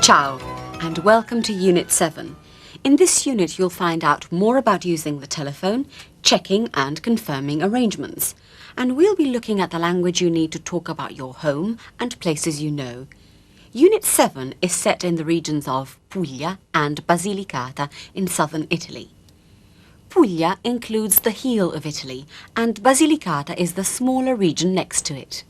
Ciao, and welcome to Unit 7. In this unit, you'll find out more about using the telephone, checking and confirming arrangements. And we'll be looking at the language you need to talk about your home and places you know. Unit 7 is set in the regions of Puglia and Basilicata in southern Italy. Puglia includes the heel of Italy, and Basilicata is the smaller region next to it.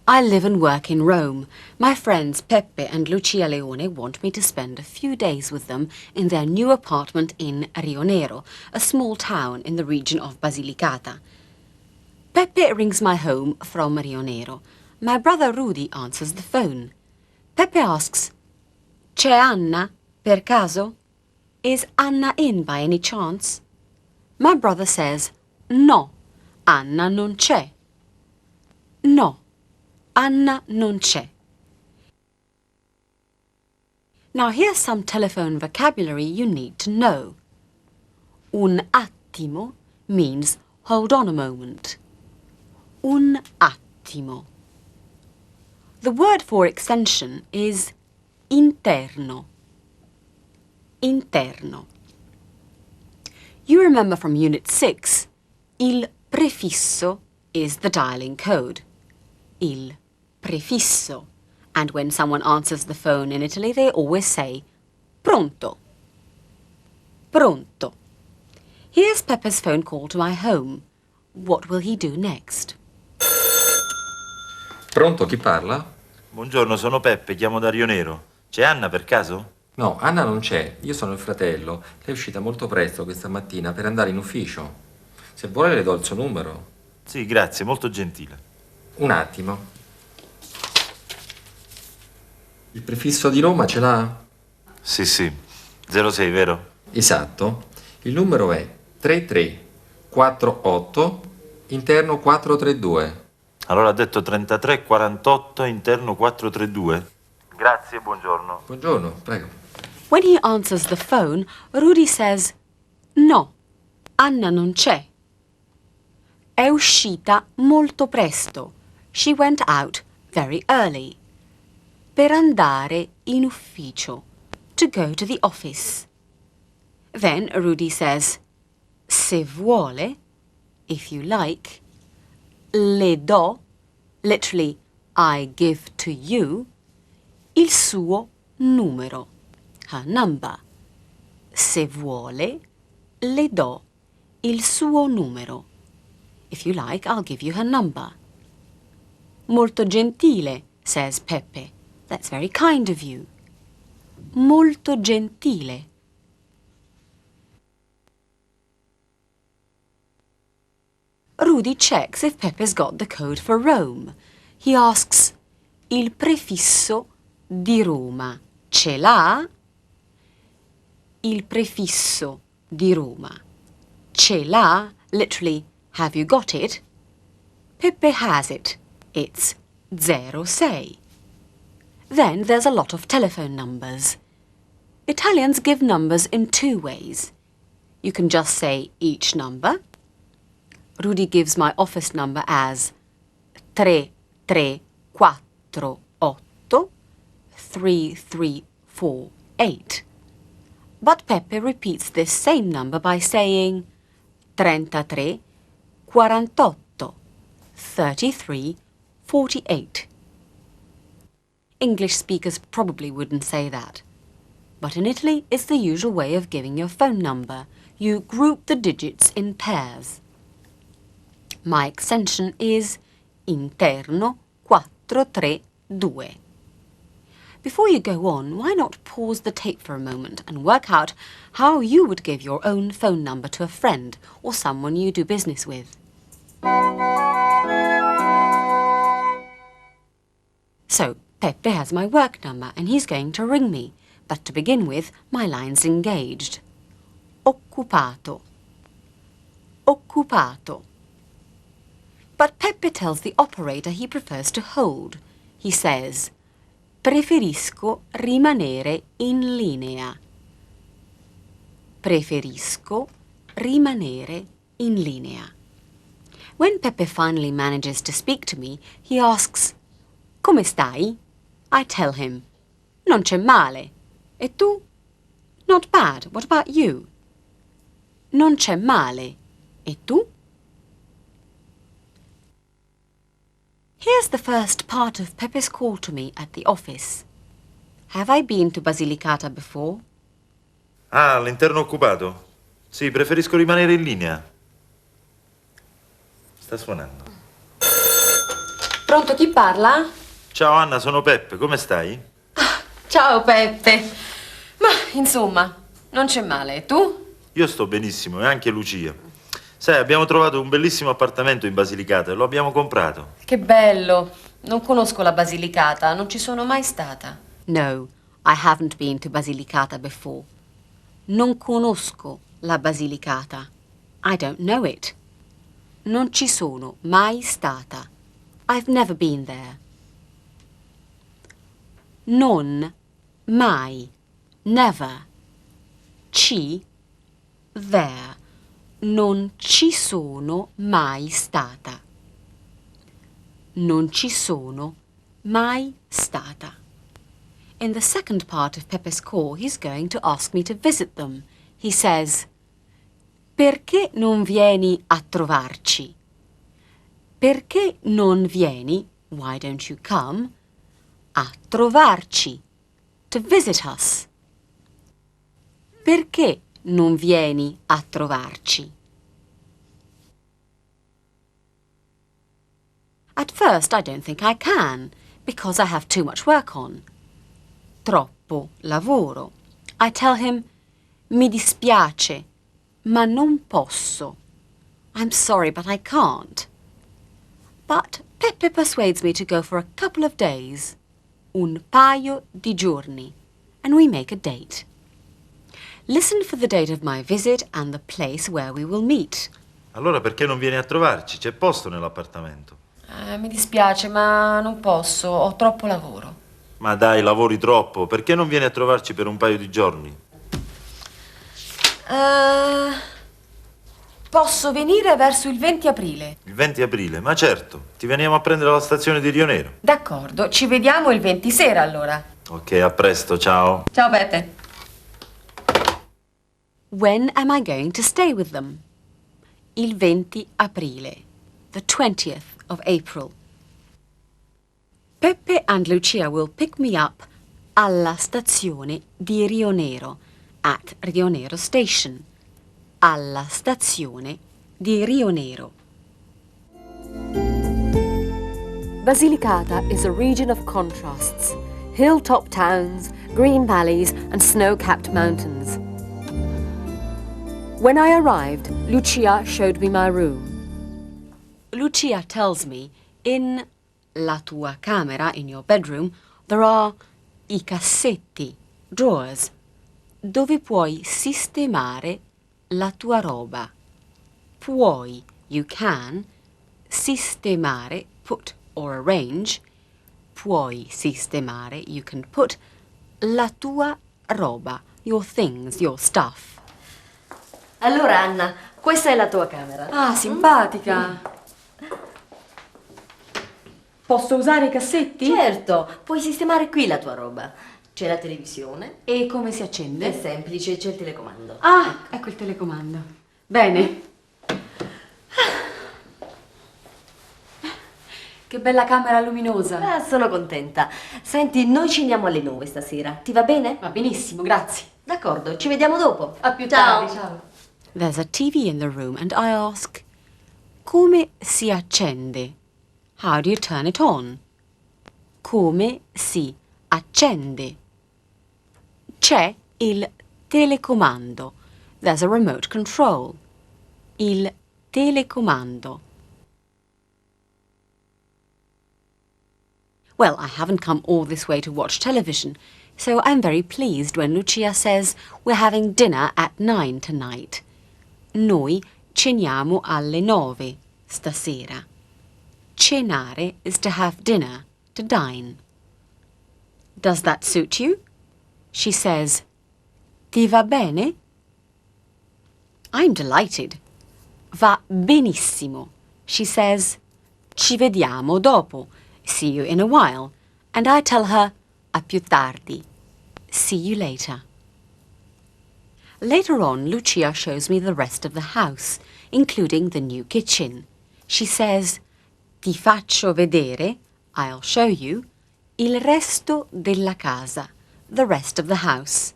I live and work in Rome. My friends Peppe and Lucia Leone want me to spend a few days with them in their new apartment in Rionero, a small town in the region of Basilicata. Peppe rings my home from Rionero. My brother Rudy answers the phone. Peppe asks, "C'è Anna, per caso? Is Anna in by any chance?" My brother says, "No, Anna non c'è." No. Anna non c'è. Now here's some telephone vocabulary you need to know. Un attimo means hold on a moment. Un attimo. The word for extension is interno. Interno. You remember from Unit 6, il prefisso is the dialing code. Il prefisso. And when someone answers the phone in Italy, they always say pronto. Pronto. Here's Peppe's phone call to my home. What will he do next? Pronto, chi parla? Buongiorno, sono Peppe, chiamo da Rionero. C'è Anna per caso? No, Anna non c'è, io sono il fratello. Lei è uscita molto presto questa mattina per andare in ufficio. Se vuole le do il suo numero. Sì, grazie, molto gentile. Un attimo. Il prefisso di Roma ce l'ha? Sì, 06, vero? Esatto. Il numero è 3348 interno 432. Allora ha detto 3348 interno 432? Grazie, buongiorno. Buongiorno, prego. When he answers the phone, Rudy says, "No, Anna non c'è. È uscita molto presto. She went out very early. Per andare in ufficio. To go to the office." Then Rudy says, "Se vuole, if you like, le do, literally, I give to you, il suo numero, her number. Se vuole, le do il suo numero. If you like, I'll give you her number." Molto gentile, says Peppe. That's very kind of you. Molto gentile. Rudy checks if Peppe's got the code for Rome. He asks, "Il prefisso di Roma ce l'ha?" Il prefisso di Roma ce l'ha? Literally, have you got it? Peppe has it. It's 06. Then there's a lot of telephone numbers. Italians give numbers in two ways. You can just say each number. Rudy gives my office number as 3348 3348. But Peppe repeats this same number by saying 33 48 33 48. English speakers probably wouldn't say that. But in Italy, it's the usual way of giving your phone number. You group the digits in pairs. My extension is interno 432. Before you go on, why not pause the tape for a moment and work out how you would give your own phone number to a friend or someone you do business with. So, Peppe has my work number and he's going to ring me. But to begin with, my line's engaged. Occupato. Occupato. But Peppe tells the operator he prefers to hold. He says, "Preferisco rimanere in linea." Preferisco rimanere in linea. When Peppe finally manages to speak to me, he asks, "Come stai?" I tell him, non c'è male. E tu? Not bad. What about you? Non c'è male. E tu? Here's the first part of Pepe's call to me at the office. Have I been to Basilicata before? Ah, l'interno occupato? Sì, preferisco rimanere in linea. Sta suonando. Pronto, chi parla? Ciao Anna, sono Peppe, come stai? Ciao Peppe. Ma, insomma, non c'è male. E tu? Io sto benissimo e anche Lucia. Sai, abbiamo trovato un bellissimo appartamento in Basilicata e lo abbiamo comprato. Che bello. Non conosco la Basilicata, non ci sono mai stata. No, I haven't been to Basilicata before. Non conosco la Basilicata. I don't know it. Non ci sono mai stata. I've never been there. Non, mai, never. Ci, there. Non ci sono mai stata. Non ci sono mai stata. In the second part of Pepe's call, he's going to ask me to visit them. He says, perché non vieni a trovarci? Perché non vieni, why don't you come, a trovarci, to visit us? Perché non vieni a trovarci? At first, I don't think I can, because I have too much work on. Troppo lavoro. I tell him, mi dispiace, ma non posso. I'm sorry, but I can't. But Peppe persuades me to go for a couple of days. Un paio di giorni. And we make a date. Listen for the date of my visit and the place where we will meet. Allora perché non vieni a trovarci? C'è posto nell'appartamento. Mi dispiace, ma non posso. Ho troppo lavoro. Ma dai, lavori troppo. Perché non vieni a trovarci per un paio di giorni? Posso venire verso il 20 aprile. Il 20 aprile? Ma certo. Ti veniamo a prendere alla stazione di Rio Nero. D'accordo, ci vediamo il 20 sera allora. Ok, a presto, ciao. Ciao Peppe. When am I going to stay with them? Il 20 aprile. The 20th of April. Peppe and Lucia will pick me up alla stazione di Rio Nero, at Rio Nero Station. Alla stazione di Rio Nero. Basilicata is a region of contrasts, hilltop towns, green valleys and snow-capped mountains. When I arrived, Lucia showed me my room. Lucia tells me, in la tua camera, in your bedroom, there are I cassetti, drawers, dove puoi sistemare la tua roba. Puoi, you can, sistemare, put or arrange. Puoi sistemare, you can put, la tua roba, your things, your stuff. Allora, Anna, questa è la tua camera. Ah, simpatica. Posso usare i cassetti? Certo, puoi sistemare qui la tua roba. C'è la televisione. E come si accende? È semplice, c'è il telecomando. Ah, ecco il telecomando. Bene. Che bella camera luminosa. Ah, sono contenta. Senti, noi ci andiamo alle 9 stasera. Ti va bene? Va benissimo, grazie. D'accordo, ci vediamo dopo. A più Ciao. tardi, ciao. There's a TV in the room and I ask, come si accende? How do you turn it on? Come si accende? C'è il telecomando. There's a remote control. Il telecomando. Well, I haven't come all this way to watch television, so I'm very pleased when Lucia says we're having dinner at 9 tonight. Noi ceniamo alle 9 stasera. Cenare is to have dinner, to dine. Does that suit you? She says, ti va bene? I'm delighted. Va benissimo. She says, ci vediamo dopo. See you in a while. And I tell her, A più tardi. See you later. Later on, Lucia shows me the rest of the house, including the new kitchen. She says, ti faccio vedere, I'll show you, il resto della casa, the rest of the house.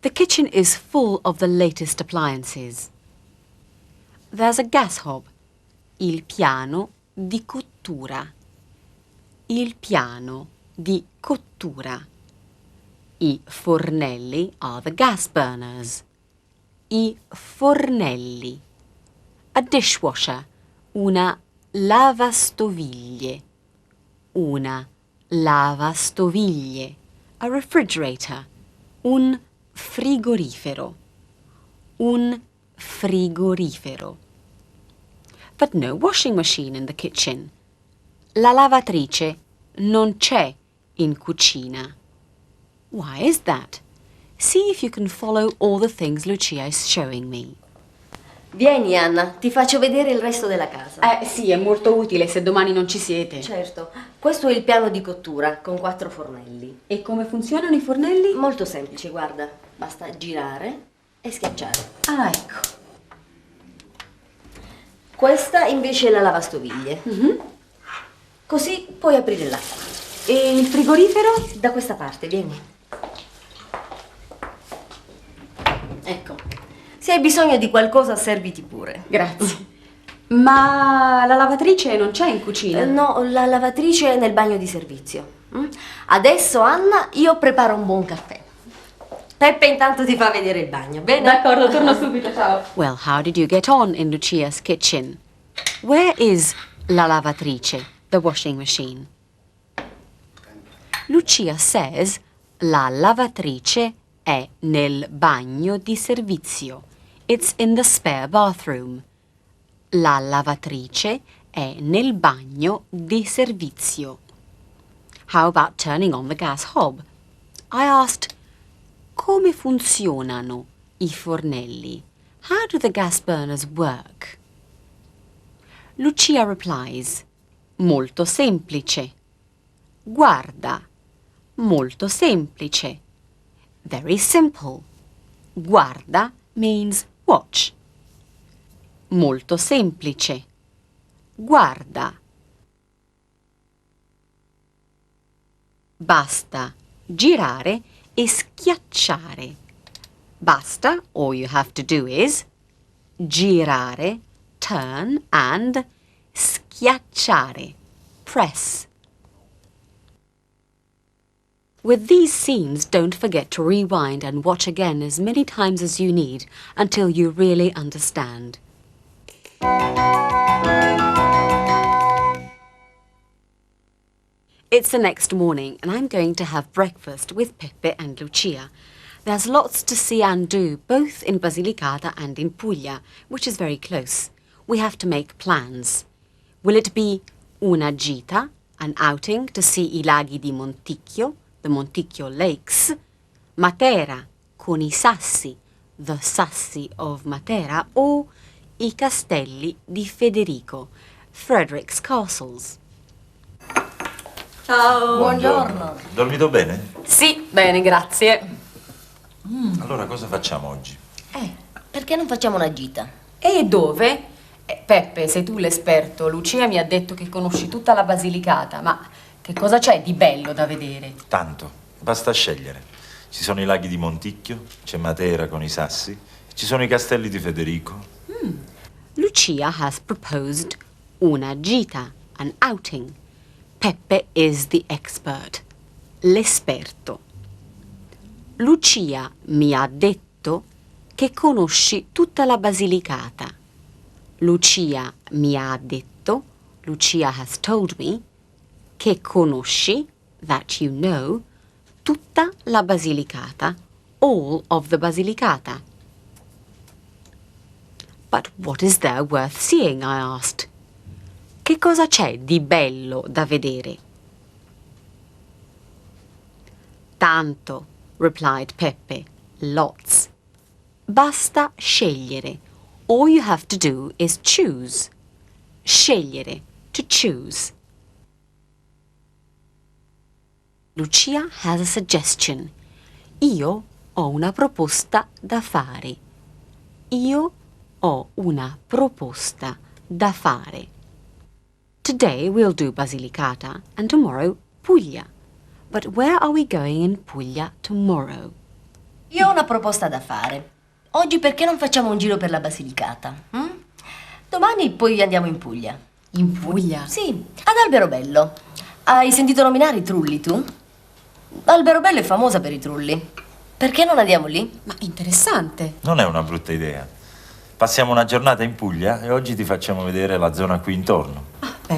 The kitchen is full of the latest appliances. There's a gas hob, il piano di cottura. Il piano di cottura. I fornelli are the gas burners. I fornelli. A dishwasher, una lavastoviglie. Una lavastoviglie. A refrigerator, un frigorifero. Un frigorifero. But no washing machine in the kitchen. La lavatrice non c'è in cucina. Why is that? See if you can follow all the things Lucia is showing me. Vieni, Anna, ti faccio vedere il resto della casa. Sì, è molto utile se domani non ci siete. Certo, questo è il piano di cottura con 4 fornelli. E come funzionano i fornelli? Molto semplice, guarda, basta girare e schiacciare. Ah, ecco. Questa invece è la lavastoviglie. Così puoi aprire l'acqua. E il frigorifero? Da questa parte, vieni. Ecco, se hai bisogno di qualcosa serviti pure. Grazie. Ma la lavatrice non c'è in cucina? No, la lavatrice è nel bagno di servizio. Adesso, Anna, io preparo un buon caffè. Peppe intanto ti fa vedere il bagno, bene? D'accordo, torno subito, ciao. Well, how did you get on in Lucia's kitchen? Where is la lavatrice, the washing machine? Lucia says la lavatrice è nel bagno di servizio. It's in the spare bathroom. La lavatrice è nel bagno di servizio. How about turning on the gas hob? I asked, come funzionano i fornelli? How do the gas burners work? Lucia replies, molto semplice. Guarda, molto semplice. Very simple. Guarda means watch. Molto semplice. Guarda. Basta girare e schiacciare. Basta, all you have to do is girare, turn, and schiacciare, press. With these scenes, don't forget to rewind and watch again as many times as you need until you really understand. It's the next morning and I'm going to have breakfast with Peppe and Lucia. There's lots to see and do, both in Basilicata and in Puglia, which is very close. We have to make plans. Will it be una gita, an outing to see I laghi di Monticchio, the Monticchio Lakes, Matera con I Sassi, the Sassi of Matera, o I Castelli di Federico, Frederick's Castles? Ciao! Buongiorno. Dormito bene? Sì, bene, grazie. Allora cosa facciamo oggi? Perché non facciamo una gita? E dove? Peppe, sei tu l'esperto. Lucia mi ha detto che conosci tutta la Basilicata, ma che cosa c'è di bello da vedere? Tanto, basta scegliere. Ci sono i laghi di Monticchio, c'è Matera con I Sassi, ci sono i castelli di Federico. Lucia has proposed una gita, an outing. Peppe is the expert, l'esperto. Lucia mi ha detto che conosci tutta la Basilicata. Lucia mi ha detto, Lucia has told me, che conosci, that you know, tutta la Basilicata, all of the Basilicata. But what is there worth seeing, I asked. Che cosa c'è di bello da vedere? Tanto, replied Peppe, lots. Basta scegliere. All you have to do is choose. Scegliere, to choose. Lucia has a suggestion. Io ho una proposta da fare. Io ho una proposta da fare. Today we'll do Basilicata and tomorrow Puglia. But where are we going in Puglia tomorrow? Io ho una proposta da fare. Oggi perché non facciamo un giro per la Basilicata? Domani poi andiamo in Puglia. In Puglia? Sì, ad Alberobello. Hai sentito nominare i trulli tu? Alberobello è famosa per i trulli. Perché non andiamo lì? Ma interessante. Non è una brutta idea. Passiamo una giornata in Puglia e oggi ti facciamo vedere la zona qui intorno.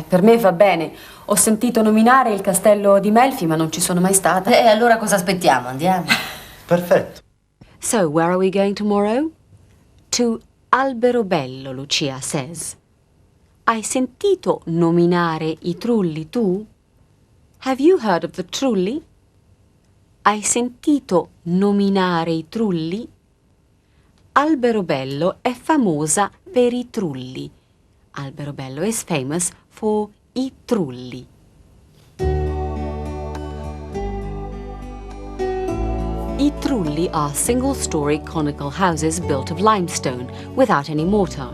Per me va bene. Ho sentito nominare il castello di Melfi, ma non ci sono mai stata. E allora cosa aspettiamo? Andiamo. Perfetto. So, where are we going tomorrow? To Alberobello, Lucia says. Hai sentito nominare i trulli tu? Have you heard of the trulli? Hai sentito nominare i trulli? Alberobello è famosa per i trulli. Alberobello is famous for i trulli. I trulli are single-story conical houses built of limestone without any mortar.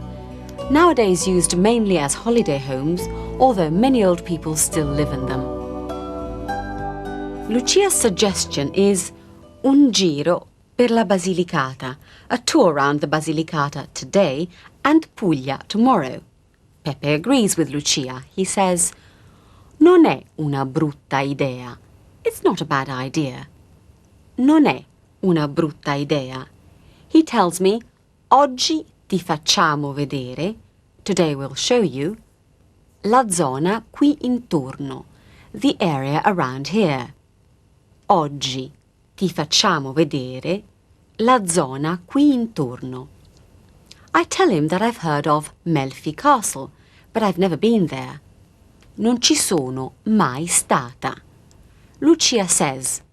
Nowadays used mainly as holiday homes, although many old people still live in them. Lucia's suggestion is un giro per la Basilicata, a tour around the Basilicata today and Puglia tomorrow. Pepe agrees with Lucia. He says, non è una brutta idea. It's not a bad idea. Non è una brutta idea. He tells me, oggi ti facciamo vedere, today we'll show you, la zona qui intorno, the area around here. Oggi ti facciamo vedere la zona qui intorno. I tell him that I've heard of Melfi Castle, but I've never been there. Non ci sono mai stata. Lucia says,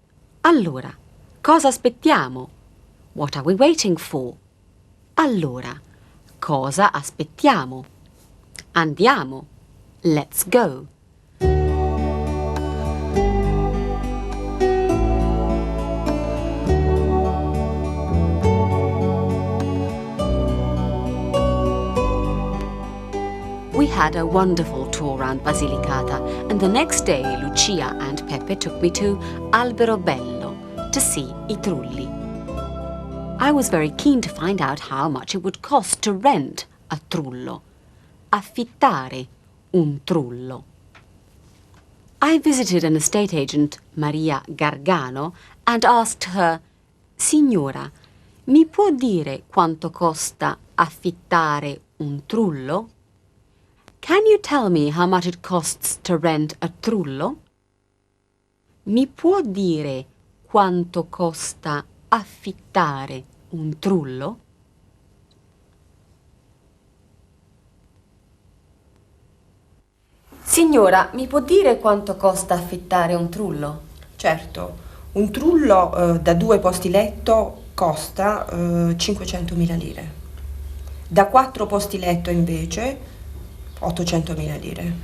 allora, cosa aspettiamo? What are we waiting for? Allora, cosa aspettiamo? Andiamo. Let's go. We had a wonderful tour around Basilicata, and the next day Lucia and Pepe took me to Alberobello to see i trulli. I was very keen to find out how much it would cost to rent a trullo, affittare un trullo. I visited an estate agent, Maria Gargano, and asked her, Signora, mi può dire quanto costa affittare un trullo? Can you tell me how much it costs to rent a trullo? Mi può dire quanto costa affittare un trullo? Signora, mi può dire quanto costa affittare un trullo? Certo, un trullo da 2 posti letto costa 500.000 lire. Da 4 posti letto invece 800.000 lire.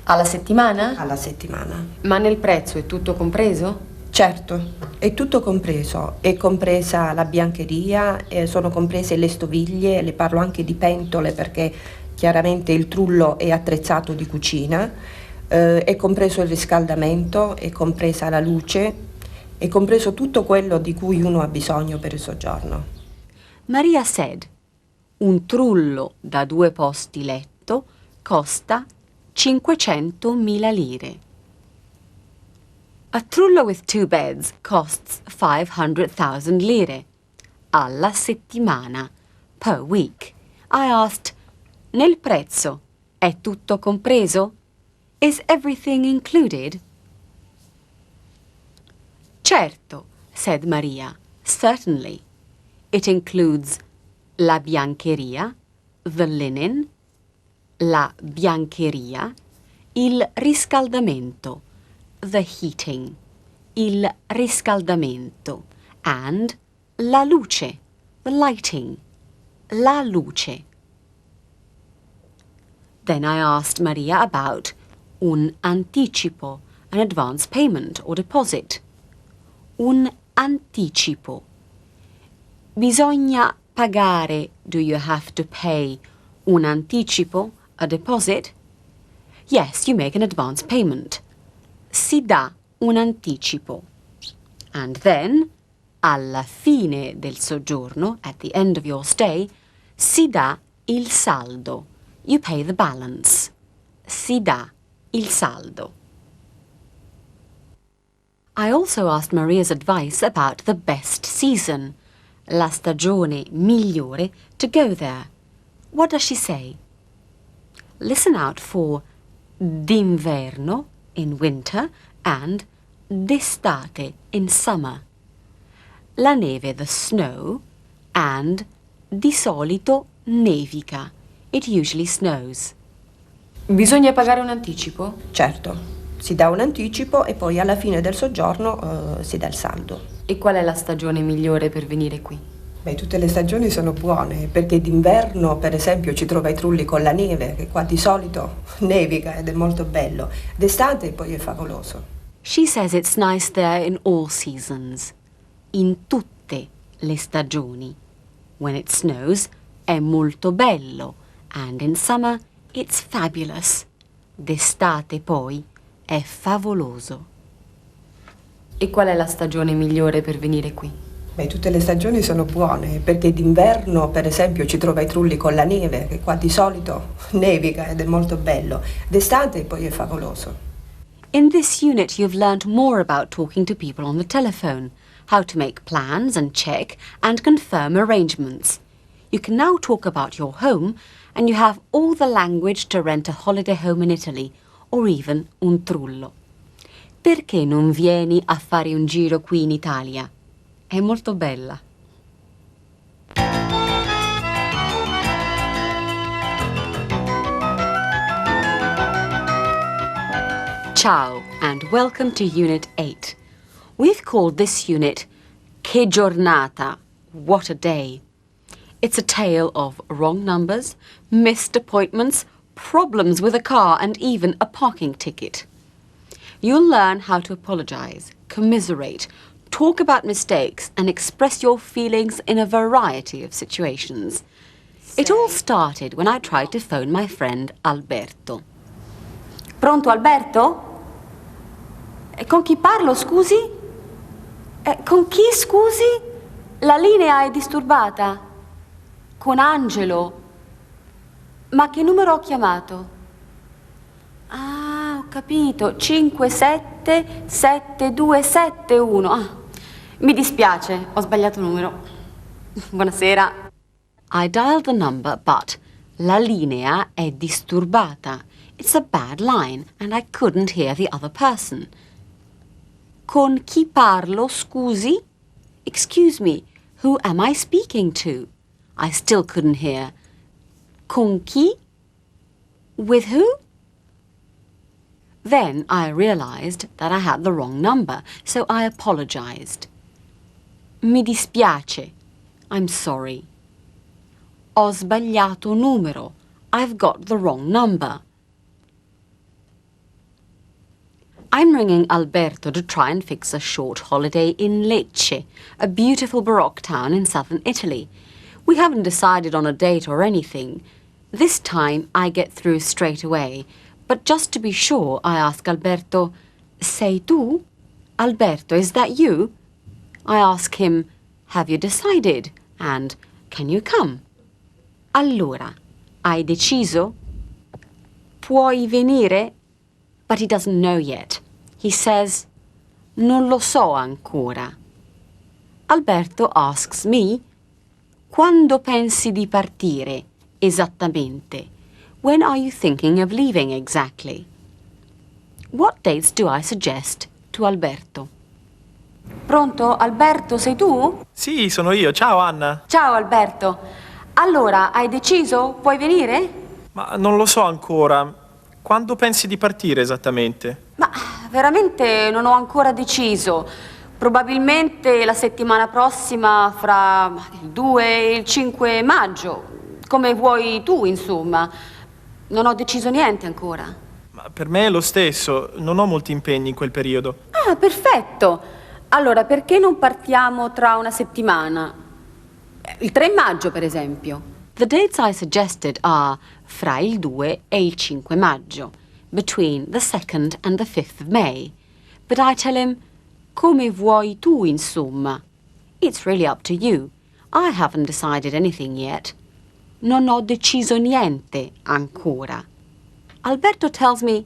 Alla settimana? Alla settimana. Ma nel prezzo è tutto compreso? Certo, è tutto compreso, è compresa la biancheria, sono comprese le stoviglie, le parlo anche di pentole perché chiaramente il trullo è attrezzato di cucina, è compreso il riscaldamento, è compresa la luce, è compreso tutto quello di cui uno ha bisogno per il soggiorno. Maria said, un trullo da 2 posti letto costa 500.000 lire. A trullo with 2 beds costs 500,000 lire. Alla settimana, per week. I asked, nel prezzo è tutto compreso? Is everything included? Certo, said Maria, certainly. It includes la biancheria, the linen, la biancheria, il riscaldamento, the heating, il riscaldamento, and la luce, the lighting, la luce. Then I asked Maria about un anticipo, an advance payment or deposit. Un anticipo. Bisogna pagare. Do you have to pay un anticipo, a deposit? Yes, you make an advance payment. Si dà un anticipo. And then, alla fine del soggiorno, at the end of your stay, si dà il saldo. You pay the balance. Si dà il saldo. I also asked Maria's advice about the best season, la stagione migliore to go there. What does she say? Listen out for d'inverno, in winter, and d'estate, in summer. La neve, the snow, and di solito nevica. It usually snows. Bisogna pagare un anticipo? Certo, si dà un anticipo e poi alla fine del soggiorno si dà il saldo. E qual è la stagione migliore per venire qui? Beh, tutte le stagioni sono buone, perché d'inverno, per esempio, ci trova i trulli con la neve, che qua di solito nevica ed è molto bello. D'estate poi è favoloso. She says it's nice there in all seasons. In tutte le stagioni. When it snows, è molto bello. And in summer, it's fabulous. D'estate poi è favoloso. E qual è la stagione migliore per venire qui? Beh, tutte le stagioni sono buone, perché d'inverno, per esempio, ci trova i trulli con la neve, che qua di solito nevica ed è molto bello. D'estate poi è favoloso. In this unit, you've learned more about talking to people on the telephone, how to make plans and check and confirm arrangements. You can now talk about your home, and you have all the language to rent a holiday home in Italy, or even un trullo. Perché non vieni a fare un giro qui in Italia? È molto bella. Ciao and welcome to Unit 8. We've called this unit Che giornata, what a day. It's a tale of wrong numbers, missed appointments, problems with a car and even a parking ticket. You'll learn how to apologize, commiserate, talk about mistakes and express your feelings in a variety of situations. It all started when I tried to phone my friend Alberto. Pronto, Alberto? Con chi parlo, scusi? Con chi, scusi? La linea è disturbata. Con Angelo. Ma che numero ho chiamato? Ah, ho capito. 577271. Ah, mi dispiace, ho sbagliato numero. Buonasera. I dialed the number, but la linea è disturbata. It's a bad line, and I couldn't hear the other person. Con chi parlo, scusi? Excuse me, who am I speaking to? I still couldn't hear. Con chi? With who? Then I realized that I had the wrong number, so I apologized. Mi dispiace. I'm sorry. Ho sbagliato numero. I've got the wrong number. I'm ringing Alberto to try and fix a short holiday in Lecce, a beautiful Baroque town in southern Italy. We haven't decided on a date or anything. This time I get through straight away, but just to be sure I ask Alberto, sei tu? Alberto, is that you? I ask him, have you decided? And can you come? Allora, hai deciso? Puoi venire? But he doesn't know yet. He says, non lo so ancora. Alberto asks me, quando pensi di partire, esattamente? When are you thinking of leaving exactly? What dates do I suggest to Alberto? Pronto, Alberto, sei tu? Sì, sono io. Ciao Anna. Ciao, Alberto. Allora, hai deciso? Puoi venire? Ma non lo so ancora. Quando pensi di partire esattamente? Ma veramente non ho ancora deciso. Probabilmente la settimana prossima, fra il 2 e il 5 maggio. Come vuoi tu, insomma. Non ho deciso niente ancora. Ma per me è lo stesso, non ho molti impegni in quel periodo. Ah, perfetto! Allora, perché non partiamo tra una settimana? Il 3 maggio, per esempio. The dates I suggested are fra il 2 e il 5 maggio, between the 2nd and the 5th of May. But I tell him, come vuoi tu, insomma. It's really up to you. I haven't decided anything yet. Non ho deciso niente ancora. Alberto tells me,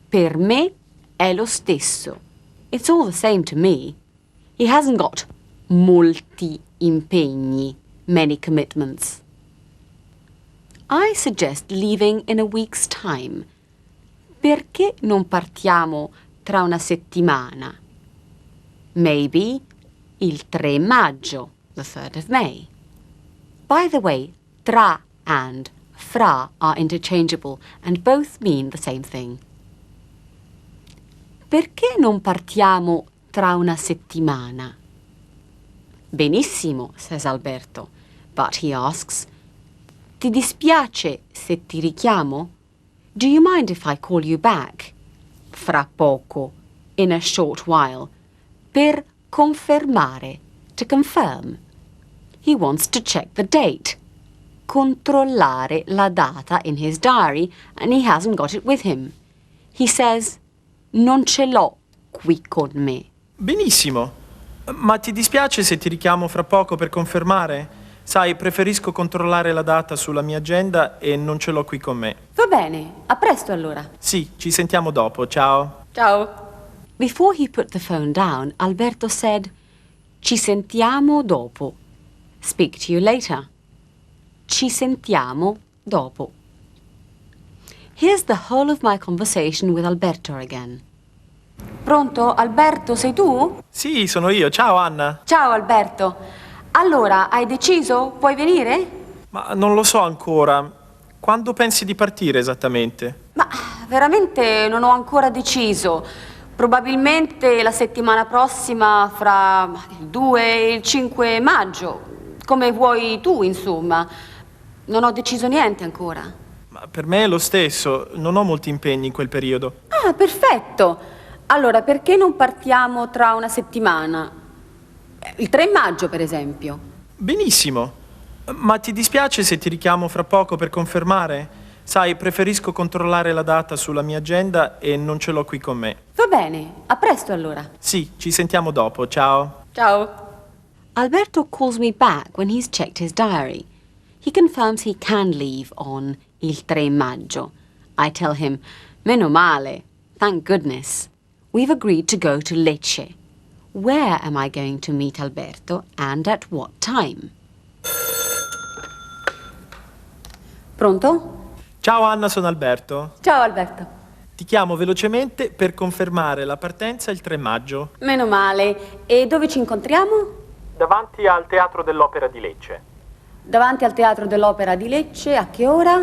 per me è lo stesso. It's all the same to me. He hasn't got molti impegni, many commitments. I suggest leaving in a week's time. Perché non partiamo tra una settimana? Maybe il 3 maggio, the 3rd of May. By the way, tra and fra are interchangeable and both mean the same thing. Perché non partiamo tra una settimana? Benissimo, says Alberto, but he asks, ti dispiace se ti richiamo? Do you mind if I call you back? Fra poco, in a short while, per confermare, to confirm. He wants to check the date. Controllare la data in his diary, and he hasn't got it with him. He says, non ce l'ho qui con me. Benissimo. Ma ti dispiace se ti richiamo fra poco per confermare? Sai, preferisco controllare la data sulla mia agenda e non ce l'ho qui con me. Va bene, a presto allora. Sì, ci sentiamo dopo, ciao. Ciao. Before he put the phone down, Alberto said, ci sentiamo dopo. Speak to you later. Ci sentiamo dopo. Here's the whole of my conversation with Alberto again. Pronto, Alberto, sei tu? Sì, sono io. Ciao, Anna. Ciao, Alberto. Allora, hai deciso? Puoi venire? Ma non lo so ancora. Quando pensi di partire esattamente? Ma veramente non ho ancora deciso. Probabilmente la settimana prossima fra il 2 e il 5 maggio. Come vuoi tu, insomma. Non ho deciso niente ancora. Ma per me è lo stesso, non ho molti impegni in quel periodo. Ah, perfetto. Allora, perché non partiamo tra una settimana? Il 3 maggio, per esempio. Benissimo. Ma ti dispiace se ti richiamo fra poco per confermare? Sai, preferisco controllare la data sulla mia agenda e non ce l'ho qui con me. Va bene, a presto allora. Sì, ci sentiamo dopo, ciao. Ciao. Alberto calls me back when he's checked his diary. He confirms he can leave on il 3 maggio. I tell him, meno male, thank goodness. We've agreed to go to Lecce. Where am I going to meet Alberto and at what time? Pronto? Ciao Anna, sono Alberto. Ciao Alberto. Ti chiamo velocemente per confermare la partenza il 3 maggio. Meno male. E dove ci incontriamo? Davanti al Teatro dell'Opera di Lecce. Davanti al Teatro dell'Opera di Lecce, a che ora?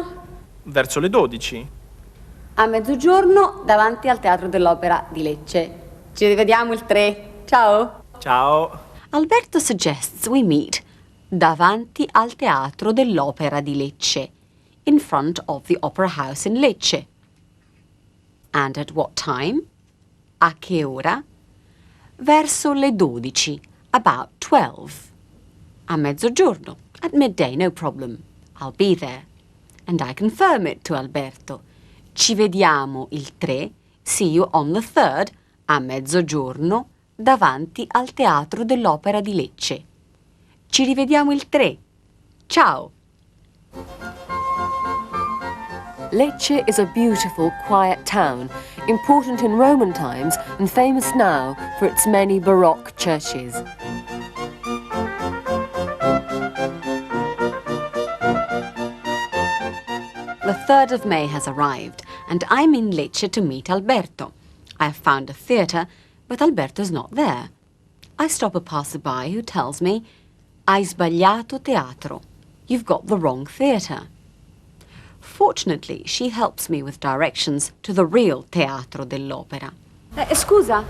Verso le 12. A mezzogiorno, davanti al Teatro dell'Opera di Lecce. Ci rivediamo il 3. Ciao. Ciao. Alberto suggests we meet davanti al Teatro dell'Opera di Lecce, in front of the Opera House in Lecce. And at what time? A che ora? Verso le 12, about 12. A mezzogiorno, at midday, no problem. I'll be there. And I confirm it to Alberto. Ci vediamo il 3, see you on the 3rd, a mezzogiorno, davanti al Teatro dell'Opera di Lecce. Ci rivediamo il 3. Ciao! Lecce is a beautiful, quiet town, important in Roman times and famous now for its many Baroque churches. The 3rd of May has arrived, and I'm in Lecce to meet Alberto. I have found a theatre, but Alberto's not there. I stop a passerby who tells me, hai sbagliato teatro. You've got the wrong theatre. Fortunately, she helps me with directions to the real Teatro dell'Opera. Scusa,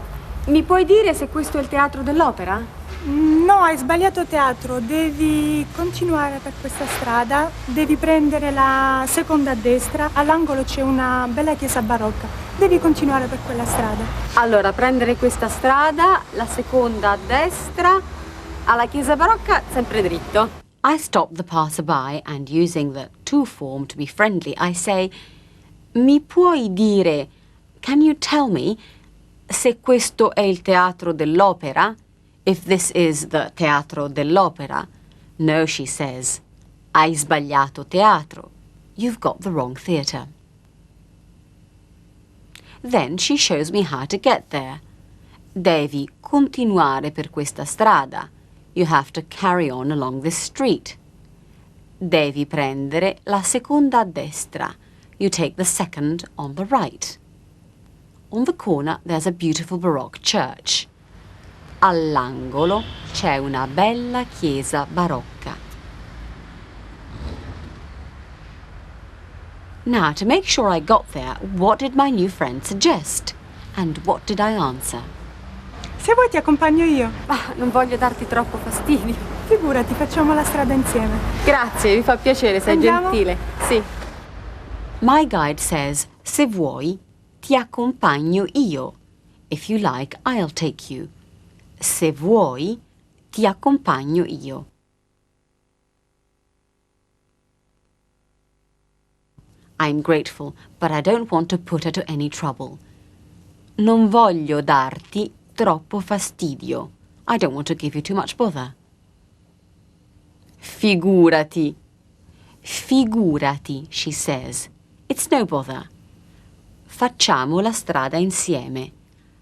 mi puoi dire se questo è il Teatro dell'Opera? No, hai sbagliato teatro, devi continuare per questa strada, devi prendere la seconda a destra, all'angolo c'è una bella chiesa barocca, devi continuare per quella strada. Allora, prendere questa strada, la seconda a destra, alla chiesa barocca, sempre dritto. I stop the passerby and using the to form to be friendly, I say, mi puoi dire, can you tell me, se questo è il teatro dell'opera? If this is the teatro dell'opera? No, she says, hai sbagliato teatro. You've got the wrong theatre. Then she shows me how to get there. Devi continuare per questa strada. You have to carry on along this street. Devi prendere la seconda a destra. You take the second on the right. On the corner there's a beautiful Baroque church. All'angolo c'è una bella chiesa barocca. Now, to make sure I got there, what did my new friend suggest? And what did I answer? Se vuoi ti accompagno io. Non voglio darti troppo fastidio. Figurati, facciamo la strada insieme. Grazie, mi fa piacere, sei Andiamo? gentile. Sì. My guide says, se vuoi, ti accompagno io. If you like, I'll take you. Se vuoi, ti accompagno io. I'm grateful, but I don't want to put her to any trouble. Non voglio darti troppo fastidio. I don't want to give you too much bother. Figurati. Figurati, she says. It's no bother. Facciamo la strada insieme.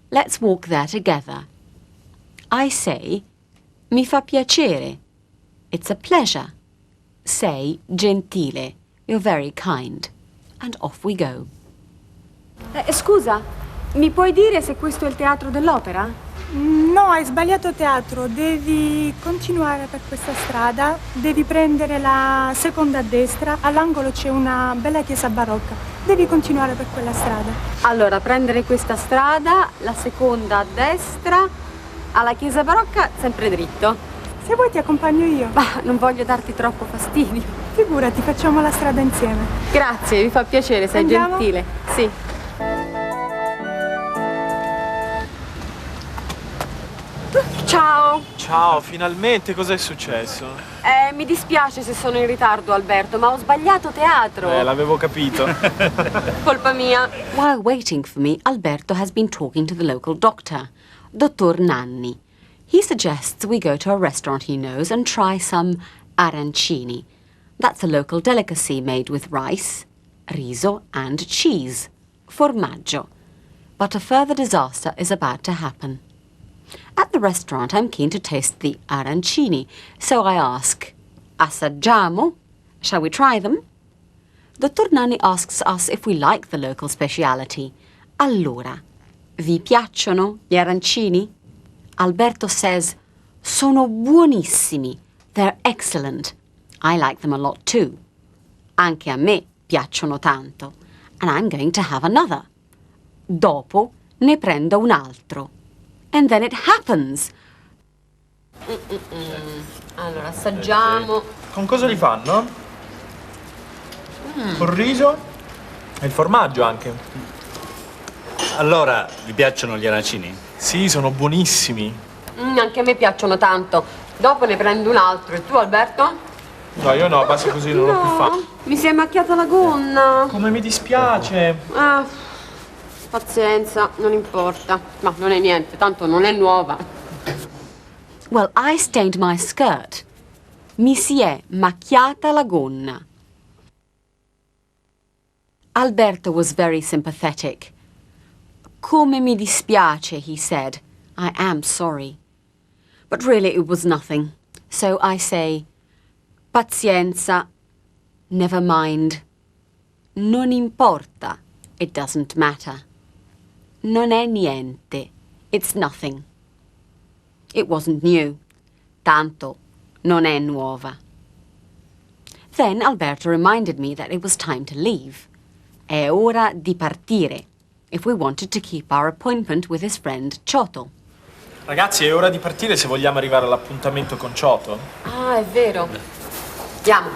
Let's walk there together. I say, mi fa piacere. It's a pleasure. Sei gentile. You're very kind. And off we go. Scusa, mi puoi dire se questo è il teatro dell'opera? No, hai sbagliato teatro, devi continuare per questa strada, devi prendere la seconda a destra, all'angolo c'è una bella chiesa barocca, devi continuare per quella strada. Allora, prendere questa strada, la seconda a destra, alla chiesa barocca, sempre dritto. Se vuoi ti accompagno io. Non voglio darti troppo fastidio. Figurati, facciamo la strada insieme. Grazie, mi fa piacere, sei Andiamo? gentile. Sì. Ciao. Ciao, finalmente cos'è successo? Mi dispiace se sono in ritardo, Alberto, ma ho sbagliato teatro. L'avevo capito. Colpa mia. While waiting for me, Alberto has been talking to the local doctor, Dottor Nanni. He suggests we go to a restaurant he knows and try some arancini. That's a local delicacy made with rice, riso and cheese, formaggio. But a further disaster is about to happen. At the restaurant, I'm keen to taste the arancini, so I ask, assaggiamo? Shall we try them? Dottor Nanni asks us if we like the local speciality. Allora, vi piacciono gli arancini? Alberto says, sono buonissimi. They're excellent. I like them a lot too. Anche a me piacciono tanto. And I'm going to have another. Dopo ne prendo un altro. And then it happens. Allora, assaggiamo. Con cosa li fanno? Con riso e il formaggio anche. Allora, vi piacciono gli arancini? Sì, sono buonissimi. Anche a me piacciono tanto. Dopo ne prendo un altro. E tu, Alberto? No, io no, basta così, non ho più fame. Mi si è macchiata la gonna. Come mi dispiace. Pazienza, non importa. Ma non è niente, tanto non è nuova. Well, I stained my skirt. Mi si è macchiata la gonna. Alberto was very sympathetic. Come mi dispiace, he said. I am sorry. But really it was nothing. So I say, pazienza, never mind. Non importa, it doesn't matter. Non è niente, it's nothing. It wasn't new. Tanto non è nuova. Then Alberto reminded me that it was time to leave. È ora di partire, if we wanted to keep our appointment with his friend Cioto. Ragazzi, è ora di partire se vogliamo arrivare all'appuntamento con Cioto. Ah, è vero. Andiamo.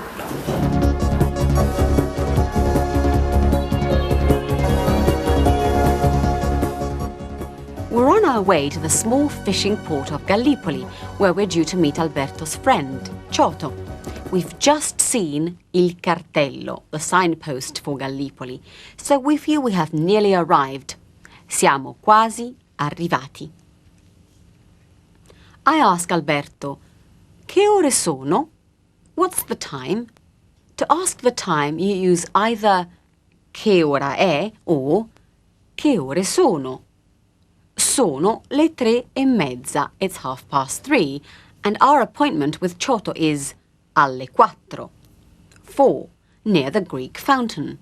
We're on our way to the small fishing port of Gallipoli, where we're due to meet Alberto's friend, Cioto. We've just seen il cartello, the signpost for Gallipoli, so we feel we have nearly arrived. Siamo quasi arrivati. I ask Alberto, che ore sono? What's the time? To ask the time, you use either che ora è or che ore sono. Sono le 3:30. It's 3:30, and our appointment with Cioto is alle 4. 4, near the Greek fountain.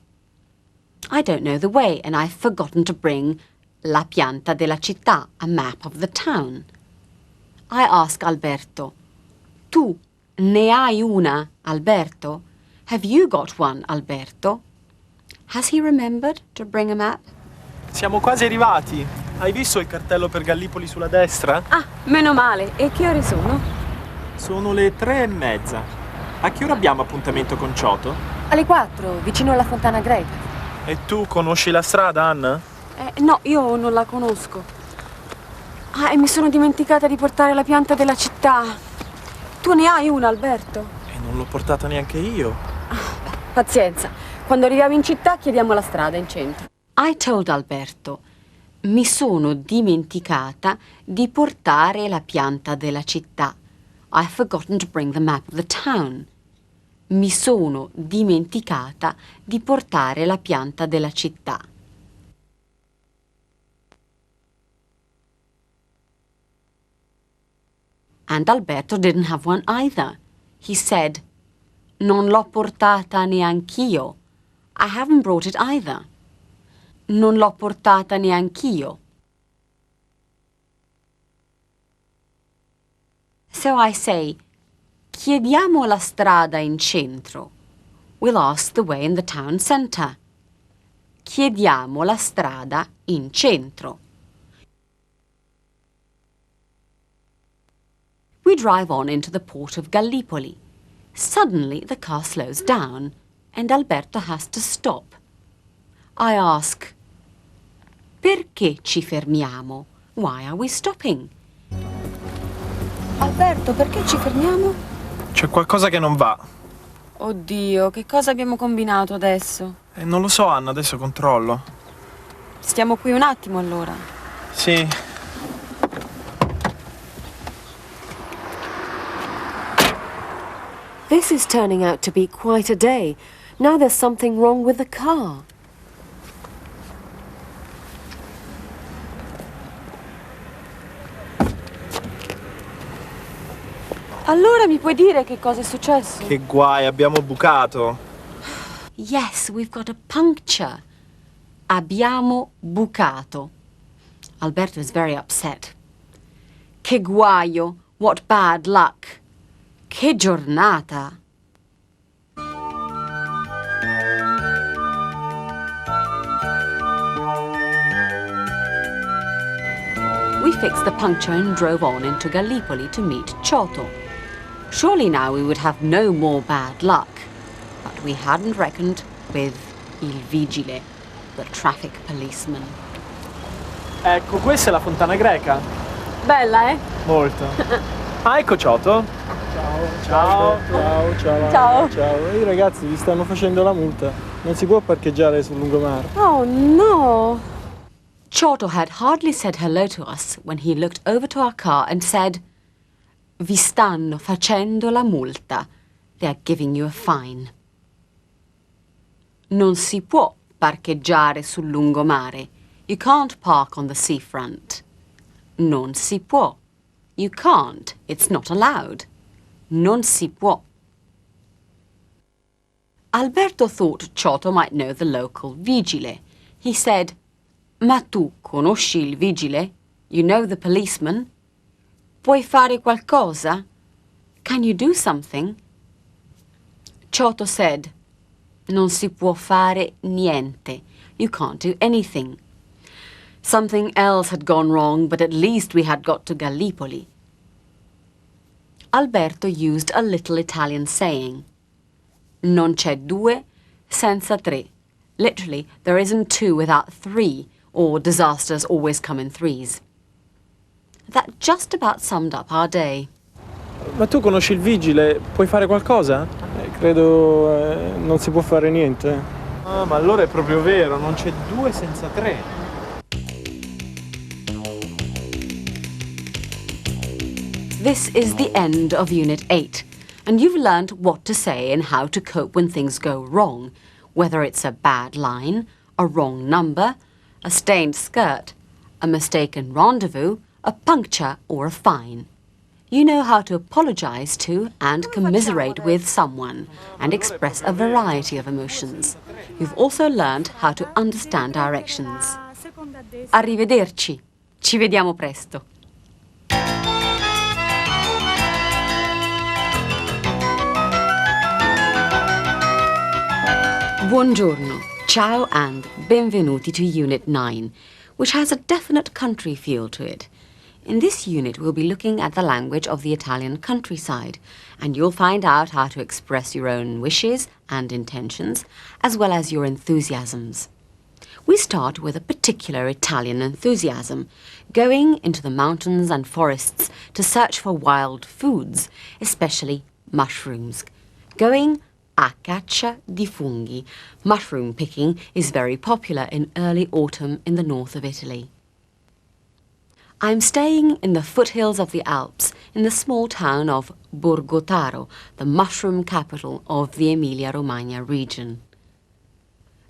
I don't know the way, and I've forgotten to bring la pianta della città, a map of the town. I ask Alberto, tu ne hai una, Alberto? Have you got one, Alberto? Has he remembered to bring a map? Siamo quasi arrivati. Hai visto il cartello per Gallipoli sulla destra? Ah, meno male. E che ore sono? Sono le 3:30. A che ora abbiamo appuntamento con Cioto? Alle 4, vicino alla Fontana Greca. E tu conosci la strada, Anna? No, io non la conosco. Ah, e mi sono dimenticata di portare la pianta della città. Tu ne hai una, Alberto? E non l'ho portata neanche io. Pazienza. Quando arriviamo in città chiediamo la strada in centro. I told Alberto, mi sono dimenticata di portare la pianta della città. I've forgotten to bring the map of the town. Mi sono dimenticata di portare la pianta della città. And Alberto didn't have one either. He said, non l'ho portata neanch'io. I haven't brought it either. Non l'ho portata neanch'io. So I say, chiediamo la strada in centro. We'll ask the way in the town centre. Chiediamo la strada in centro. We drive on into the port of Gallipoli. Suddenly the car slows down and Alberto has to stop. I ask, perché ci fermiamo? Why are we stopping? Alberto, perché ci fermiamo? C'è qualcosa che non va. Oddio, che cosa abbiamo combinato adesso? Non lo so, Anna, adesso controllo. Stiamo qui un attimo allora. Sì. This is turning out to be quite a day. Now there's something wrong with the car. Allora mi puoi dire che cosa è successo? Che guai, abbiamo bucato. Yes, we've got a puncture. Abbiamo bucato. Alberto is very upset. Che guaio, what bad luck. Che giornata. We fixed the puncture and drove on into Gallipoli to meet Cioto. Surely now we would have no more bad luck. But we hadn't reckoned with il vigile, the traffic policeman. Ecco, questa è la Fontana Greca. Bella, eh? Molto. Ah, ecco Cioto. Ciao. Ciao. Ciao, i ragazzi vi stanno facendo la multa. Non si può parcheggiare sul lungomare. Oh no! Cioto had hardly said hello to us when he looked over to our car and said, vi stanno facendo la multa. They're giving you a fine. Non si può parcheggiare sul lungomare. You can't park on the seafront. Non si può. You can't. It's not allowed. Non si può. Alberto thought Cioto might know the local vigile. He said, ma tu conosci il vigile? You know the policeman? Puoi fare qualcosa? Can you do something? Cioto said, non si può fare niente. You can't do anything. Something else had gone wrong, but at least we had got to Gallipoli. Alberto used a little Italian saying. Non c'è due senza tre. Literally, there isn't two without three, or disasters always come in threes. That just about summed up our day. Ma tu conosci il vigile? Puoi fare qualcosa? Credo non si può fare niente. Ah, ma allora è proprio vero, non c'è due senza tre. This is the end of Unit 8, and you've learned what to say and how to cope when things go wrong, whether it's a bad line, a wrong number, a stained skirt, a mistaken rendezvous, a puncture or a fine. You know how to apologize to and commiserate with someone and express a variety of emotions. You've also learned how to understand directions. Arrivederci. Ci vediamo presto. Buongiorno, ciao and benvenuti to Unit 9, which has a definite country feel to it. In this unit, we'll be looking at the language of the Italian countryside, and you'll find out how to express your own wishes and intentions, as well as your enthusiasms. We start with a particular Italian enthusiasm, going into the mountains and forests to search for wild foods, especially mushrooms. Going a caccia di funghi. Mushroom picking is very popular in early autumn in the north of Italy. I'm staying in the foothills of the Alps, in the small town of Borgotaro, the mushroom capital of the Emilia-Romagna region.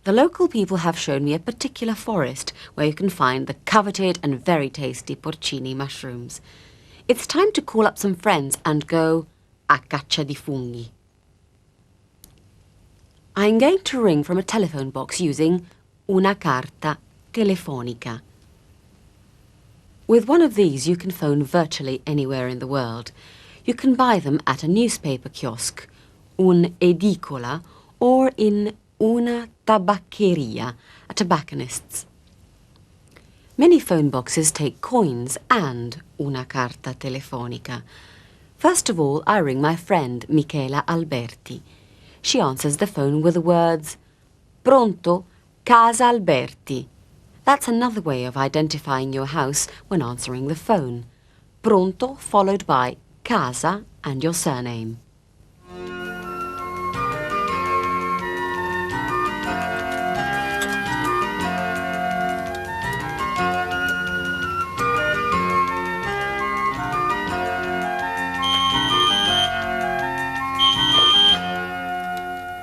The local people have shown me a particular forest where you can find the coveted and very tasty porcini mushrooms. It's time to call up some friends and go a caccia di funghi. I'm going to ring from a telephone box using una carta telefonica. With one of these, you can phone virtually anywhere in the world. You can buy them at a newspaper kiosk, un'edicola, or in una tabaccheria, a tobacconist's. Many phone boxes take coins and una carta telefonica. First of all, I ring my friend Michela Alberti. She answers the phone with the words, Pronto, Casa Alberti. That's another way of identifying your house when answering the phone. Pronto followed by casa and your surname.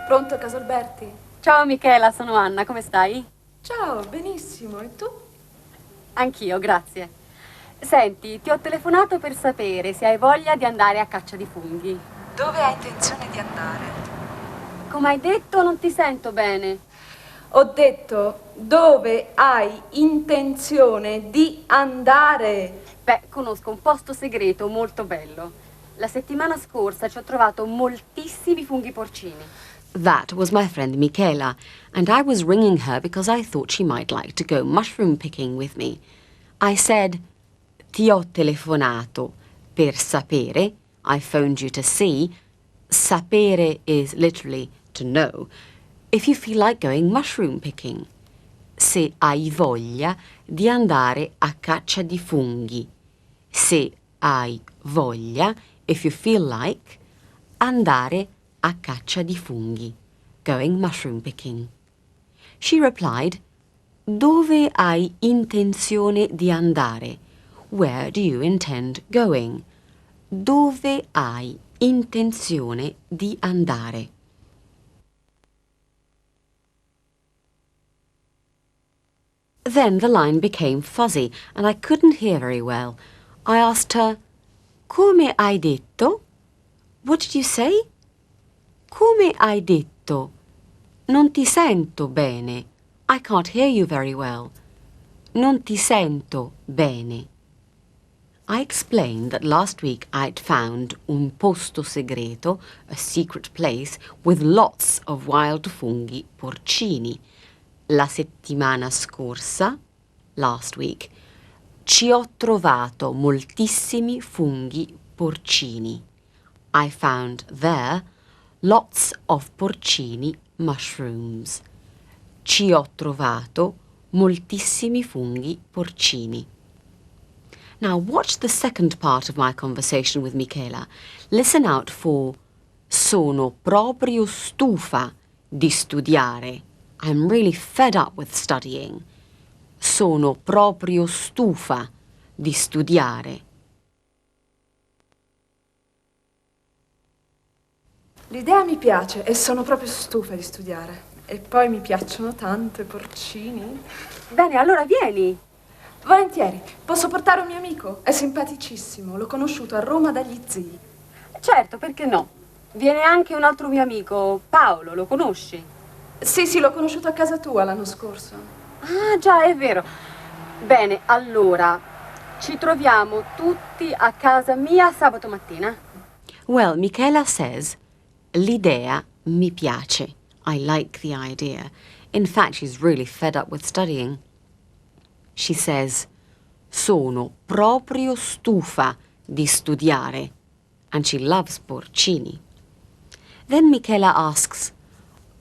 Pronto, Casa Alberti? Ciao Michela, sono Anna, come stai? Ciao, benissimo. E tu? Anch'io, grazie. Senti, ti ho telefonato per sapere se hai voglia di andare a caccia di funghi. Dove hai intenzione di andare? Come hai detto, non ti sento bene. Ho detto dove hai intenzione di andare. Beh, conosco un posto segreto molto bello. La settimana scorsa ci ho trovato moltissimi funghi porcini. That was my friend Michela, and I was ringing her because I thought she might like to go mushroom picking with me. I said, ti ho telefonato per sapere. I phoned you to see. Sapere is literally to know. If you feel like going mushroom picking. Se hai voglia di andare a caccia di funghi. Se hai voglia, if you feel like, andare a caccia di funghi, going mushroom picking. She replied, Dove hai intenzione di andare? Where do you intend going? Dove hai intenzione di andare? Then the line became fuzzy and I couldn't hear very well. I asked her, Come hai detto? What did you say? Come hai detto? Non ti sento bene. I can't hear you very well. Non ti sento bene. I explained that last week I'd found un posto segreto, a secret place, with lots of wild funghi porcini. La settimana scorsa, last week. Ci ho trovato moltissimi funghi porcini. I found there lots of porcini mushrooms. Ci ho trovato moltissimi funghi porcini. Now watch the second part of my conversation with Michela. Listen out for sono proprio stufa di studiare. I'm really fed up with studying. Sono proprio stufa di studiare. L'idea mi piace e sono proprio stufa di studiare. E poi mi piacciono tanto i porcini. Bene, allora vieni. Volentieri. Posso portare un mio amico? È simpaticissimo. L'ho conosciuto a Roma dagli zii. Certo, perché no? Viene anche un altro mio amico, Paolo, lo conosci? Sì, l'ho conosciuto a casa tua l'anno scorso. Ah, già, è vero. Bene, allora, ci troviamo tutti a casa mia sabato mattina? Well, Michela says, l'idea mi piace. I like the idea. In fact, she's really fed up with studying. She says, sono proprio stufa di studiare. And she loves porcini. Then Michela asks,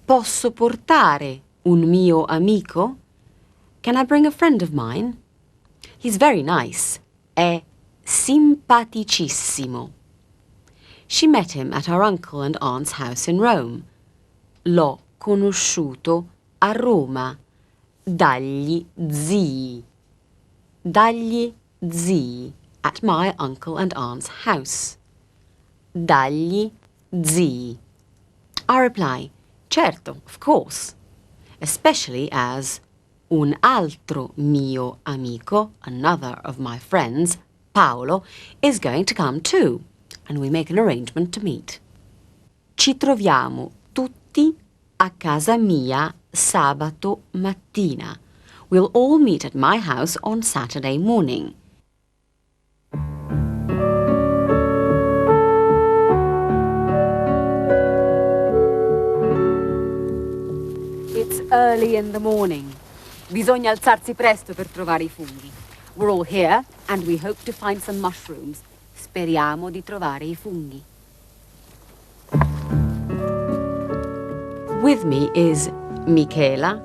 posso portare un mio amico? Can I bring a friend of mine? He's very nice. È simpaticissimo. She met him at her uncle and aunt's house in Rome. L'ho conosciuto a Roma dagli zii. Dagli zii, at my uncle and aunt's house. Dagli zii. I reply, certo, of course, especially as un altro mio amico, another of my friends, Paolo, is going to come too, and we make an arrangement to meet. Ci troviamo tutti a casa mia sabato mattina. We'll all meet at my house on Saturday morning. It's early in the morning. Bisogna alzarsi presto per trovare i funghi. We're all here and we hope to find some mushrooms. Speriamo di trovare i funghi. With me is Michela,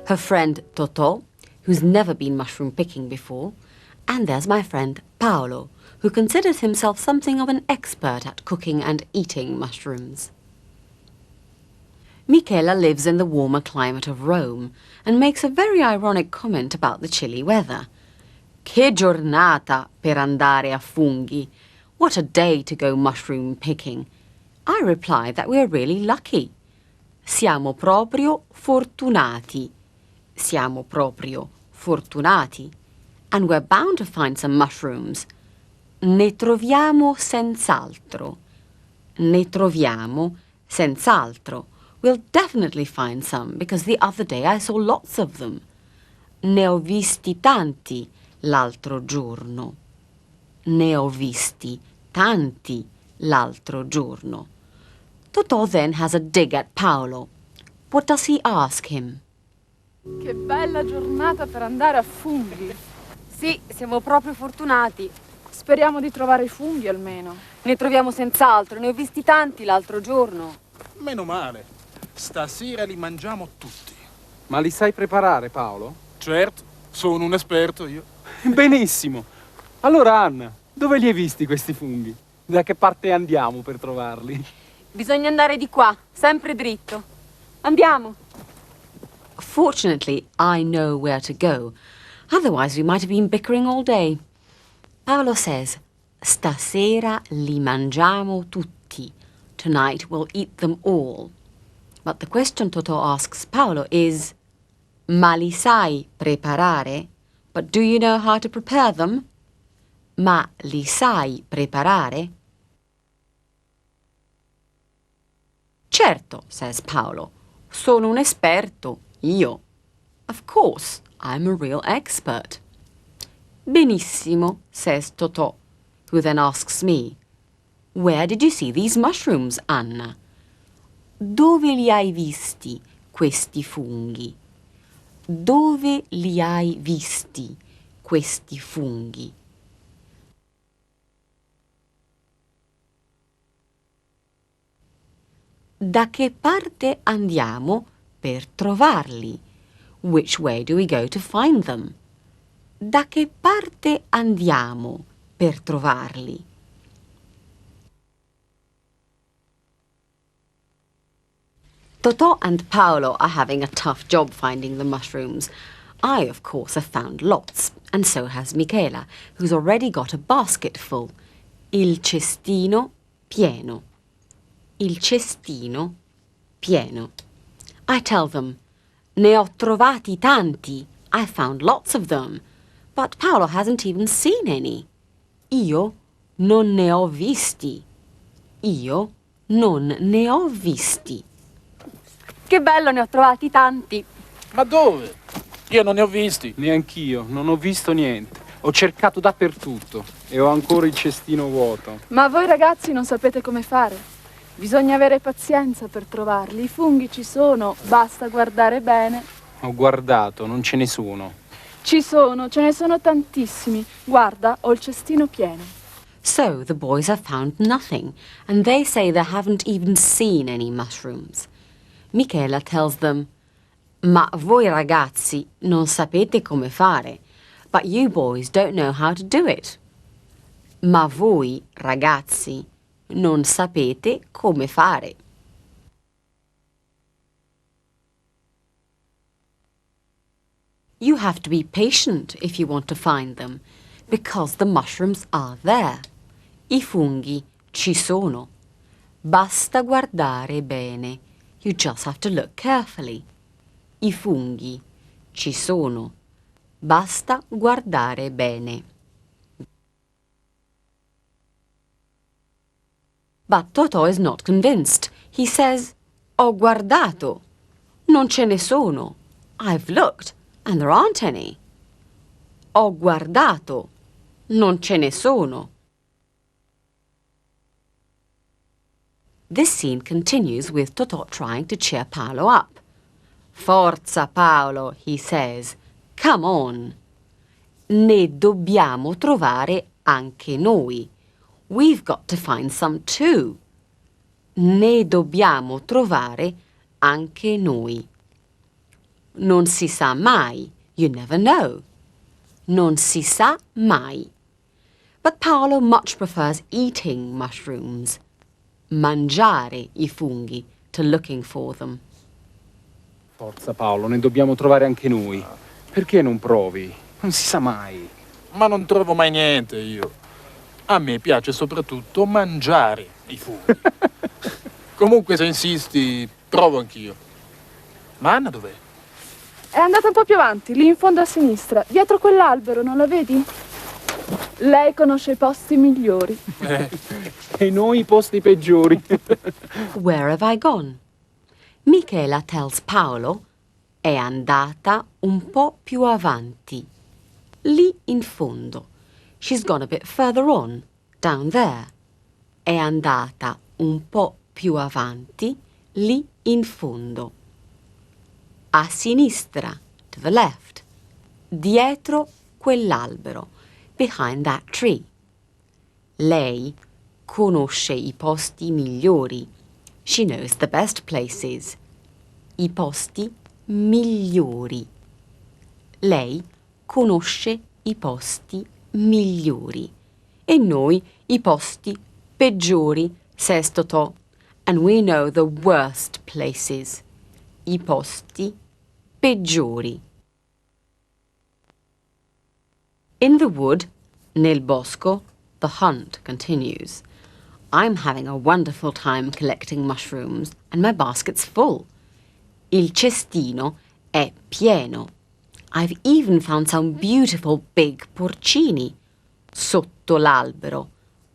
her friend Totò, who's never been mushroom picking before, and there's my friend Paolo, who considers himself something of an expert at cooking and eating mushrooms. Michela lives in the warmer climate of Rome and makes a very ironic comment about the chilly weather. Che giornata per andare a funghi! What a day to go mushroom picking! I reply that we're really lucky. Siamo proprio fortunati. Siamo proprio fortunati. And we're bound to find some mushrooms. Ne troviamo senz'altro. Ne troviamo senz'altro. We'll definitely find some because the other day I saw lots of them. Ne ho visti tanti l'altro giorno. Ne ho visti tanti l'altro giorno. Totò then has a dig at Paolo. What does he ask him? Che bella giornata per andare a funghi. Sì, siamo proprio fortunati. Speriamo di trovare i funghi almeno. Ne troviamo senz'altro, ne ho visti tanti l'altro giorno. Meno male. Stasera li mangiamo tutti. Ma li sai preparare, Paolo? Certo, sono un esperto io. Benissimo. Allora, Anna, dove li hai visti questi funghi? Da che parte andiamo per trovarli? Bisogna andare di qua, sempre dritto. Andiamo. Fortunately, I know where to go. Otherwise, we might have been bickering all day. Paolo says, stasera li mangiamo tutti. Tonight we'll eat them all. But the question Totò asks Paolo is, ma li sai preparare? But do you know how to prepare them? Ma li sai preparare? Certo, says Paolo. Sono un esperto, io. Of course, I'm a real expert. Benissimo, says Totò, who then asks me, where did you see these mushrooms, Anna? Dove li hai visti, questi funghi? Dove li hai visti questi funghi? Da che parte andiamo per trovarli? Which way do we go to find them? Da che parte andiamo per trovarli? Totò and Paolo are having a tough job finding the mushrooms. I, of course, have found lots, and so has Michela, who's already got a basket full. Il cestino pieno. Il cestino pieno. I tell them, ne ho trovati tanti. I found lots of them. But Paolo hasn't even seen any. Io non ne ho visti. Io non ne ho visti. Che bello, ne ho trovati tanti. Ma dove? Io non ne ho visti. Neanch'io, non ho visto niente. Ho cercato dappertutto e ho ancora il cestino vuoto. Ma voi ragazzi non sapete come fare. Bisogna avere pazienza per trovarli. I funghi ci sono, basta guardare bene. Ho guardato, non ce ne sono. Ci sono, ce ne sono tantissimi. Guarda, ho il cestino pieno. So the boys have found nothing, and they say they haven't even seen any mushrooms. Michela tells them, ma voi ragazzi non sapete come fare, but you boys don't know how to do it. Ma voi ragazzi non sapete come fare. You have to be patient if you want to find them, because the mushrooms are there. I funghi ci sono. Basta guardare bene. You just have to look carefully. I funghi ci sono. Basta guardare bene. But Totò is not convinced. He says, ho guardato. Non ce ne sono. I've looked, and there aren't any. Ho guardato. Non ce ne sono. This scene continues with Totò trying to cheer Paolo up. Forza Paolo, he says. Come on. Ne dobbiamo trovare anche noi. We've got to find some too. Ne dobbiamo trovare anche noi. Non si sa mai. You never know. Non si sa mai. But Paolo much prefers eating mushrooms. Mangiare i funghi to looking for them. Forza Paolo, ne dobbiamo trovare anche noi. Perché non provi? Non si sa mai. Ma non trovo mai niente io. A me piace soprattutto mangiare i funghi. Comunque se insisti, provo anch'io. Ma Anna dov'è? È andata un po' più avanti, lì in fondo a sinistra, dietro quell'albero, non la vedi? Lei conosce i posti migliori. E noi i posti peggiori. Where have I gone? Michela tells Paolo, è andata un po' più avanti. Lì in fondo. She's gone a bit further on, down there. È andata un po' più avanti, lì in fondo. A sinistra, to the left. Dietro quell'albero, behind that tree. Lei conosce i posti migliori. She knows the best places. I posti migliori. Lei conosce i posti migliori. E noi i posti peggiori, says Totò. And we know the worst places. I posti peggiori. In the wood, nel bosco, the hunt continues. I'm having a wonderful time collecting mushrooms, and my basket's full. Il cestino è pieno. I've even found some beautiful big porcini sotto l'albero,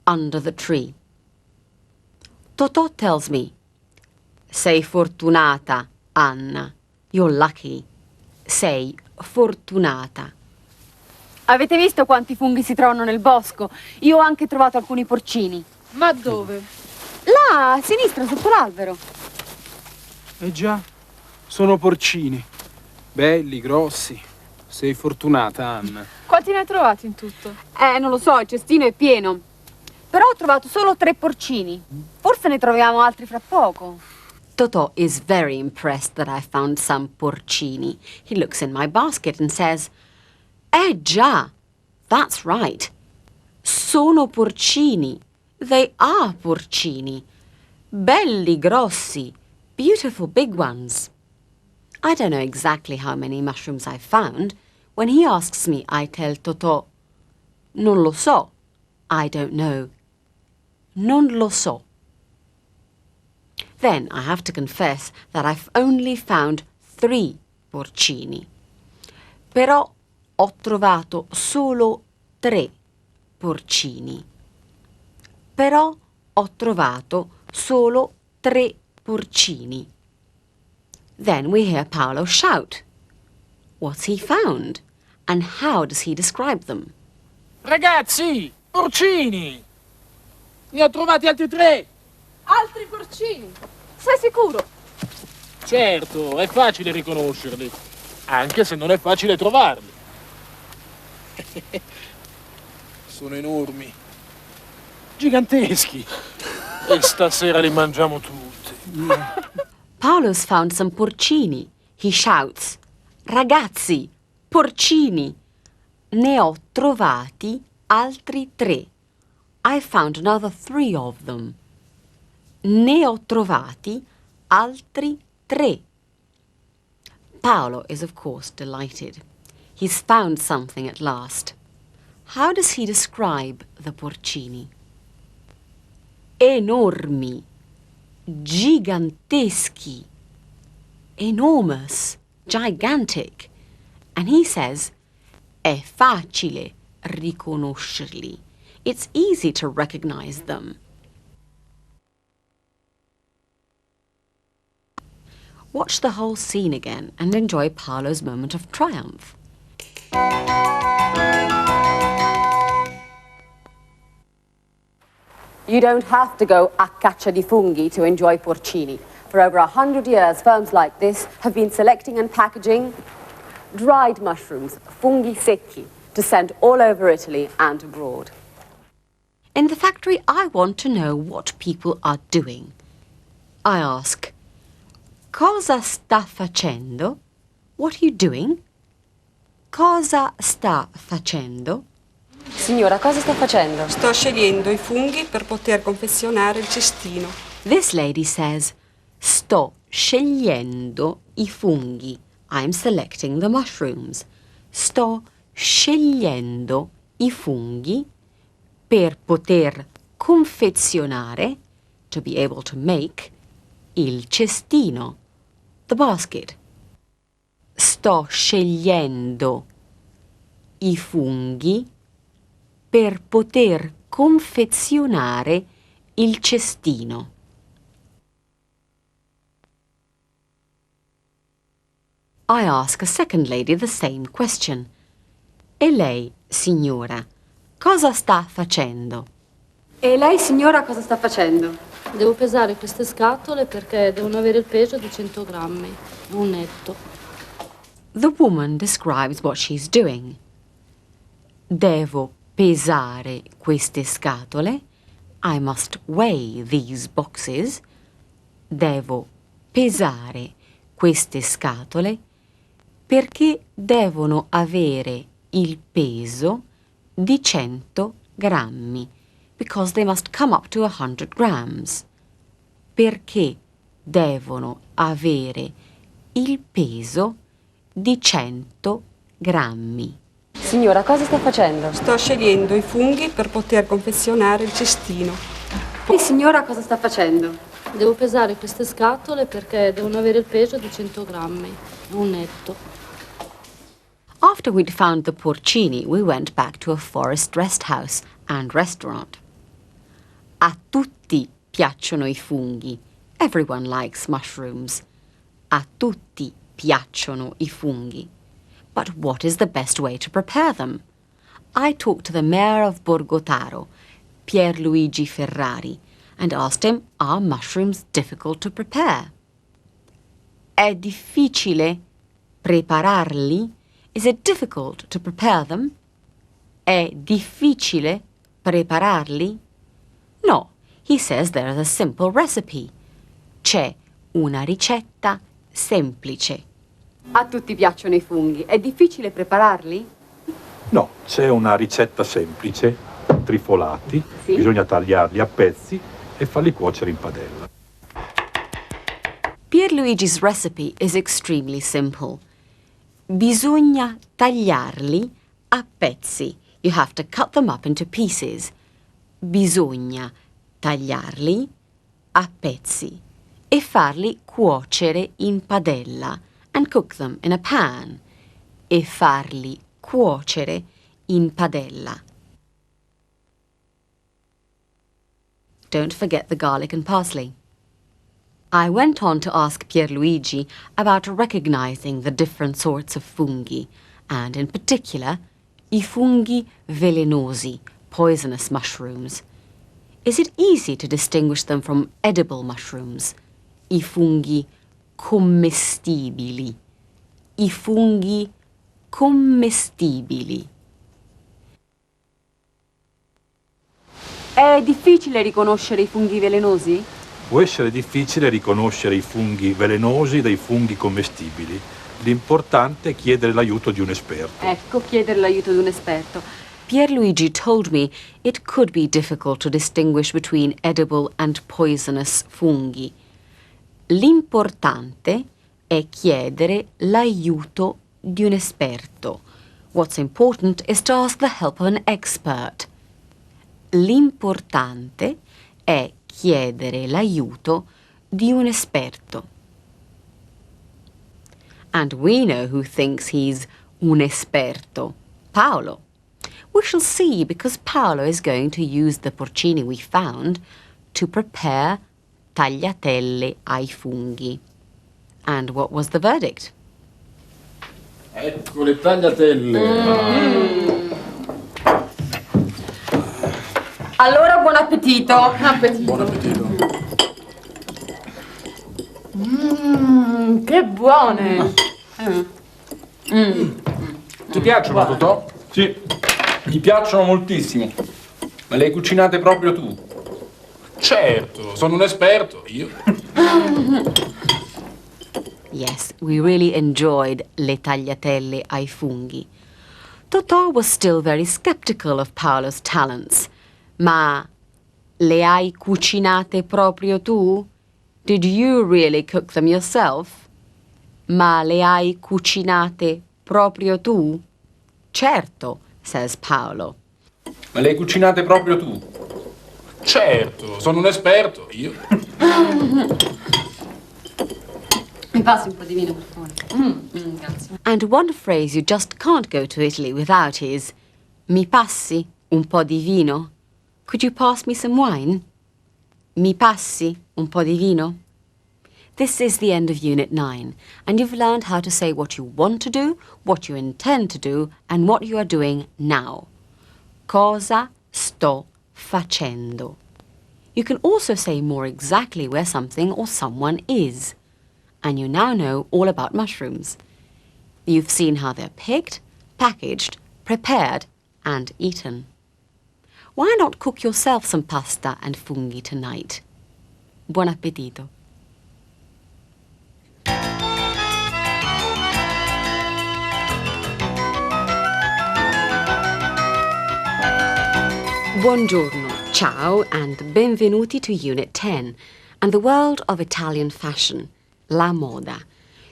under the tree. Totò tells me, sei fortunata, Anna. You're lucky. Sei fortunata. Avete visto quanti funghi si trovano nel bosco? Io ho anche trovato alcuni porcini. Ma dove? Là, a sinistra, sotto l'albero. Eh già, sono porcini. Belli, grossi. Sei fortunata, Anna. Quanti ne hai trovati in tutto? Non lo so, il cestino è pieno. Però ho trovato solo 3 porcini. Forse ne troviamo altri fra poco. Totò is very impressed that I found some porcini. He looks in my basket and says, già, that's right. Sono porcini. They are porcini. Belli grossi. Beautiful big ones. I don't know exactly how many mushrooms I've found. When he asks me, I tell Totò, non lo so. I don't know. Non lo so. Then I have to confess that I've only found 3 porcini. Però ho trovato solo 3 porcini. Però ho trovato solo 3 porcini. Then we hear Paolo shout. What's he found? And how does he describe them? Ragazzi, porcini! Ne ho trovati altri 3! Altri porcini? Sei sicuro? Certo, è facile riconoscerli, anche se non è facile trovarli. Sono enormi, giganteschi, e stasera li mangiamo tutti. Paolo's found some porcini. He shouts, ragazzi, porcini. Ne ho trovati altri 3. I found another 3 of them. Ne ho trovati altri 3. Paolo is of course delighted. He's found something at last. How does he describe the porcini? Enormi, giganteschi, enormous, gigantic. And he says, è facile riconoscerli. It's easy to recognize them. Watch the whole scene again and enjoy Paolo's moment of triumph. You don't have to go a caccia di funghi to enjoy porcini. For over 100 years, firms like this have been selecting and packaging dried mushrooms, funghi secchi, to send all over Italy and abroad. In the factory, I want to know what people are doing. I ask, cosa sta facendo? What are you doing? Cosa sta facendo? Signora, cosa sta facendo? Sto scegliendo i funghi per poter confezionare il cestino. This lady says, sto scegliendo i funghi. I'm selecting the mushrooms. Sto scegliendo i funghi per poter confezionare, to be able to make, il cestino, the basket. Sto scegliendo i funghi per poter confezionare il cestino. I ask a second lady the same question. E lei, signora, cosa sta facendo? E lei, signora, cosa sta facendo? Devo pesare queste scatole perché devono avere il peso di 100 grammi, un netto. The woman describes what she's doing. Devo pesare queste scatole. I must weigh these boxes. Devo pesare queste scatole perché devono avere il peso di 100 grammi. Because they must come up to 100 grams. Perché devono avere il peso di 100 grammi. Signora, cosa sta facendo? Sto scegliendo i funghi per poter confezionare il cestino. E signora, cosa sta facendo? Devo pesare queste scatole perché devono avere il peso di 100 grammi, un netto. After we'd found the porcini, we went back to a forest rest house and restaurant. A tutti piacciono i funghi. Everyone likes mushrooms. A tutti piacciono i funghi. But what is the best way to prepare them? I talked to the mayor of Borgotaro, Pierluigi Ferrari, and asked him, are mushrooms difficult to prepare? È difficile prepararli? Is it difficult to prepare them? È difficile prepararli? No, he says there is a simple recipe. C'è una ricetta semplice. A tutti piacciono i funghi. È difficile prepararli? No, c'è una ricetta semplice, trifolati, Sì. bisogna tagliarli a pezzi e farli cuocere in padella. Pierluigi's recipe is extremely simple. Bisogna tagliarli a pezzi. You have to cut them up into pieces. Bisogna tagliarli a pezzi e farli cuocere in padella and cook them in a pan. E farli cuocere in padella. Don't forget the garlic and parsley. I went on to ask Pierluigi about recognizing the different sorts of funghi, and in particular, I funghi velenosi, poisonous mushrooms. Is it easy to distinguish them from edible mushrooms? I funghi commestibili. I funghi commestibili. È difficile riconoscere i funghi velenosi? Può essere difficile riconoscere i funghi velenosi dai funghi commestibili. L'importante è chiedere l'aiuto di un esperto. Ecco, chiedere l'aiuto di un esperto. Pierluigi told me it could be difficult to distinguish between edible and poisonous funghi. L'importante è chiedere l'aiuto di un esperto. What's important is to ask the help of an expert. L'importante è chiedere l'aiuto di un esperto. And we know who thinks he's un esperto. Paolo. We shall see, because Paolo is going to use the porcini we found to prepare tagliatelle ai funghi. And what was the verdict? Ecco le tagliatelle. Allora, buon appetito. Buon appetito. Che buone. Ti piacciono, Totò? Sì. Mi piacciono moltissimo. Ma le hai cucinate proprio tu? Certo, sono un esperto, io. Yes, we really enjoyed le tagliatelle ai funghi. Totò was still very skeptical of Paolo's talents. Ma le hai cucinate proprio tu? Did you really cook them yourself? Ma le hai cucinate proprio tu? Certo, says Paolo. Ma le hai cucinate proprio tu? Certo, sono un esperto, io. Mi passi un po' di vino, per favore. Grazie. And one phrase you just can't go to Italy without is mi passi un po' di vino? Could you pass me some wine? Mi passi un po' di vino? This is the end of Unit 9, and you've learned how to say what you want to do, what you intend to do, and what you are doing now. Cosa sto facendo? You can also say more exactly where something or someone is. And you now know all about mushrooms. You've seen how they're picked, packaged, prepared, and eaten. Why not cook yourself some pasta and funghi tonight? Buon appetito. Buongiorno, ciao, and benvenuti to Unit 10 and the world of Italian fashion, la moda.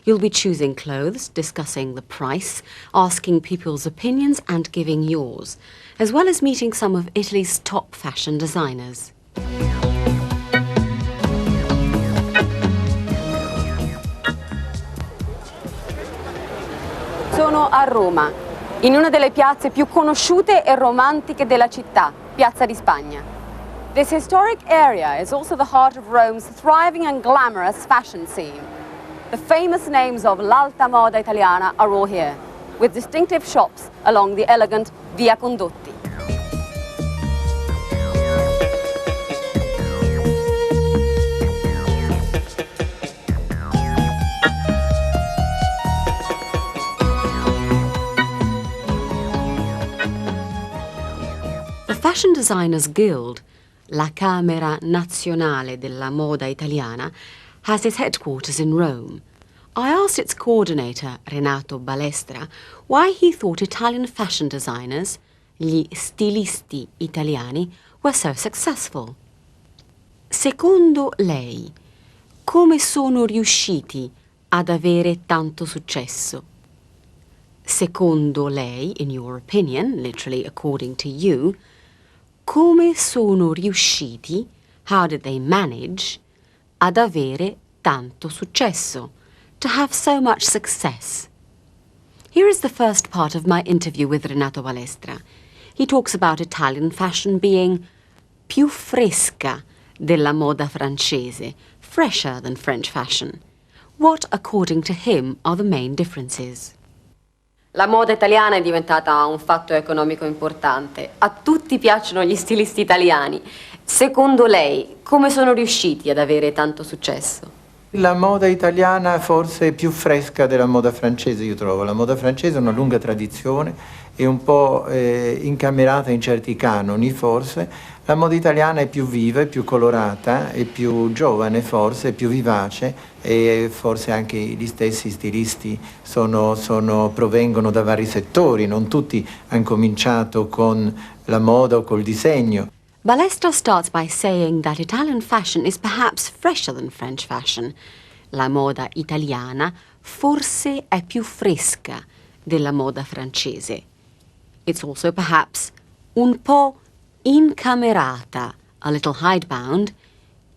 You'll be choosing clothes, discussing the price, asking people's opinions and giving yours, as well as meeting some of Italy's top fashion designers. Sono a Roma, in una delle piazze più conosciute e romantiche della città, Piazza di Spagna. This historic area is also the heart of Rome's thriving and glamorous fashion scene. The famous names of l'alta moda italiana are all here, with distinctive shops along the elegant Via Condotti. The Fashion Designers Guild, la Camera Nazionale della Moda Italiana, has its headquarters in Rome. I asked its coordinator, Renato Balestra, why he thought Italian fashion designers, gli stilisti italiani, were so successful. Secondo lei, come sono riusciti ad avere tanto successo? Secondo lei, in your opinion, literally according to you, come sono riusciti, how did they manage, ad avere tanto successo, to have so much success? Here is the first part of my interview with Renato Balestra. He talks about Italian fashion being più fresca della moda francese, fresher than French fashion. What, according to him, are the main differences? La moda italiana è diventata un fatto economico importante. A tutti piacciono gli stilisti italiani. Secondo lei, come sono riusciti ad avere tanto successo? La moda italiana forse è più fresca della moda francese, io trovo. La moda francese ha una lunga tradizione, è un po' incamerata in certi canoni, forse. La moda italiana è più viva, è più colorata, è più giovane forse, è più vivace e forse anche gli stessi stilisti provengono da vari settori, non tutti hanno cominciato con la moda o col disegno. Balestra starts by saying that Italian fashion is perhaps fresher than French fashion. La moda italiana forse è più fresca della moda francese. It's also perhaps un po' incamerata, a little hidebound,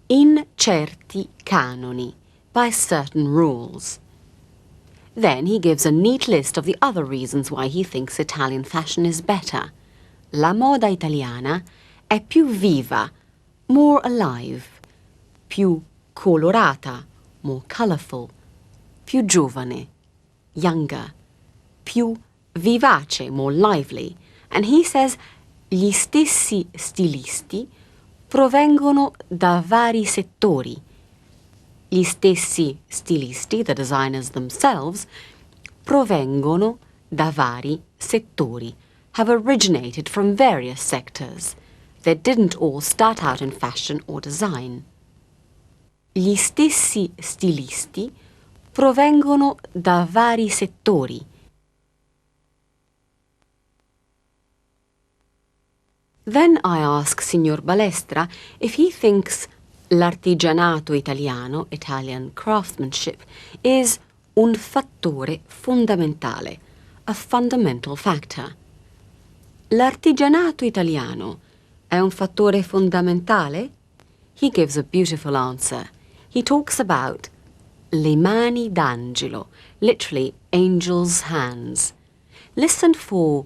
in certi canoni, by certain rules. Then he gives a neat list of the other reasons why he thinks Italian fashion is better. La moda italiana è più viva, more alive, più colorata, more colorful, più giovane, younger, più vivace, more lively. And he says gli stessi stilisti provengono da vari settori. Gli stessi stilisti, the designers themselves, provengono da vari settori, have originated from various sectors. They didn't all start out in fashion or design. Gli stessi stilisti provengono da vari settori. Then I ask Signor Balestra if he thinks l'artigianato italiano, Italian craftsmanship, is un fattore fondamentale, a fundamental factor. L'artigianato italiano è un fattore fondamentale? He gives a beautiful answer. He talks about le mani d'angelo, literally angel's hands. Listen for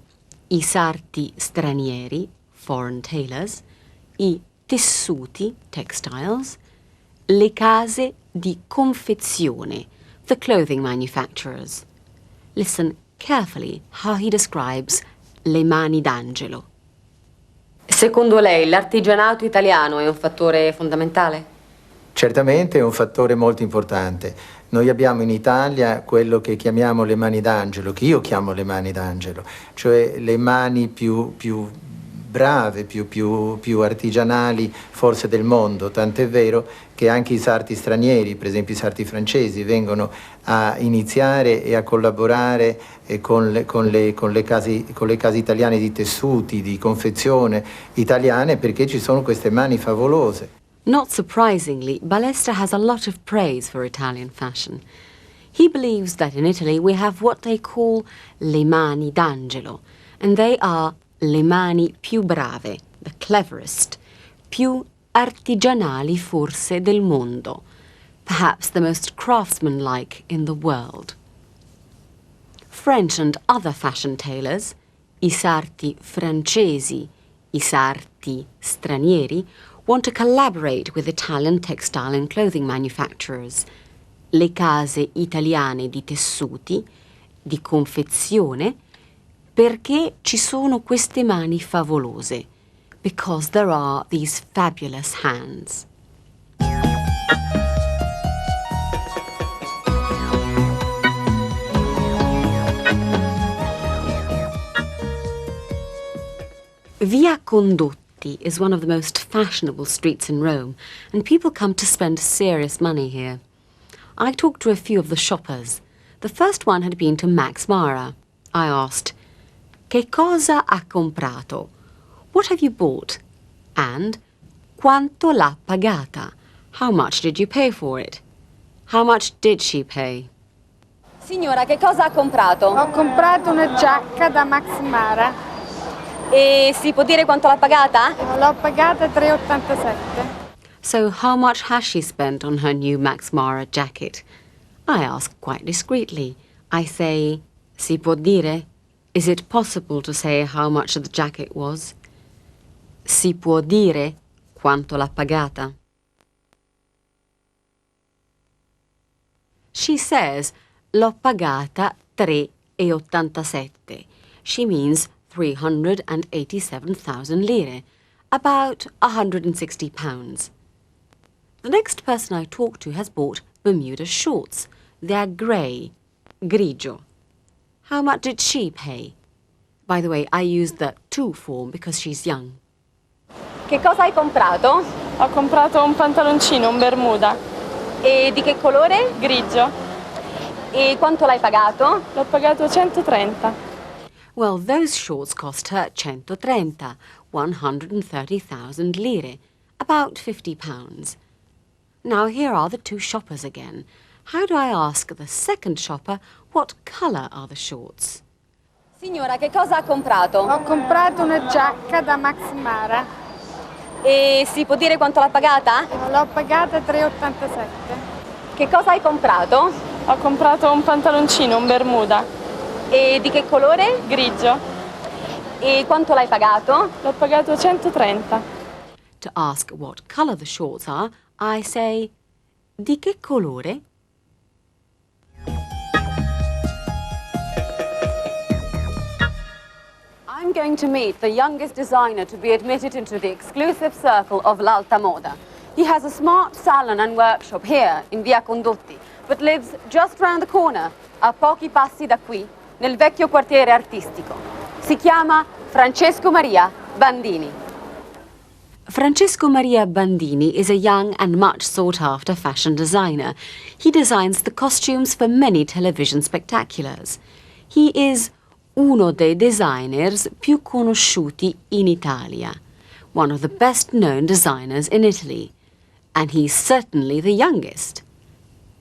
i sarti stranieri, foreign tailors, i tessuti, textiles, le case di confezione, the clothing manufacturers. Listen carefully how he describes le mani d'angelo. Secondo lei l'artigianato italiano è un fattore fondamentale? Certamente è un fattore molto importante. Noi abbiamo in Italia quello che chiamiamo le mani d'angelo, che io chiamo le mani d'angelo, cioè le mani più brave, più artigianali forse del mondo, tant'è vero che anche i sarti stranieri, per esempio i sarti francesi, vengono a iniziare e a collaborare con le case italiane di tessuti, di confezione italiane, perché ci sono queste mani favolose. Not surprisingly, Balestra has a lot of praise for Italian fashion. He believes that in Italy we have what they call le mani d'angelo, and they are le mani più brave, the cleverest, più artigianali forse del mondo, perhaps the most craftsmanlike in the world. French and other fashion tailors, i sarti francesi, i sarti stranieri, want to collaborate with Italian textile and clothing manufacturers, le case italiane di tessuti, di confezione, perché ci sono queste mani favolose, because there are these fabulous hands. Via Condotti is one of the most fashionable streets in Rome, and people come to spend serious money here. I talked to a few of the shoppers. The first one had been to Max Mara. I asked, "Che cosa ha comprato?" What have you bought? And quanto l'ha pagata? How much did you pay for it? How much did she pay? Signora, che cosa ha comprato? Ho comprato una giacca da Max Mara. E si può dire quanto l'ha pagata? L'ho pagata 3,87. So how much has she spent on her new Max Mara jacket? I ask quite discreetly. I say, "Si può dire?" Is it possible to say how much the jacket was? Si può dire quanto l'ha pagata? She says, "L'ho pagata 3,87. She means 387,000 lire, about £160. The next person I talked to has bought Bermuda shorts. They're grey, grigio. How much did she pay? By the way, I used the to form because she's young. Che cosa hai comprato? Ho comprato un pantaloncino, un Bermuda. E di che colore? Grigio. E quanto l'hai pagato? L'ho pagato 130. Well, those shorts cost her 130, 130,000 lire, about £50. Now here are the two shoppers again. How do I ask the second shopper what colour are the shorts? Signora, che cosa ha comprato? Ho comprato una giacca da Max Mara. E si può dire quanto l'ha pagata? L'ho pagata 3,87. Che cosa hai comprato? Ho comprato un pantaloncino, un Bermuda. E di che colore? Grigio. E quanto l'hai pagato? L'ho pagato 130. To ask what colour the shorts are, I say, "Di che colore?" I'm going to meet the youngest designer to be admitted into the exclusive circle of l'Alta Moda. He has a smart salon and workshop here in Via Condotti, but lives just round the corner, a pochi passi da qui, nel vecchio quartiere artistico. Si chiama Francesco Maria Bandini. Francesco Maria Bandini is a young and much sought-after fashion designer. He designs the costumes for many television spectaculars. He is uno dei designers più conosciuti in Italia, one of the best-known designers in Italy, and he's certainly the youngest.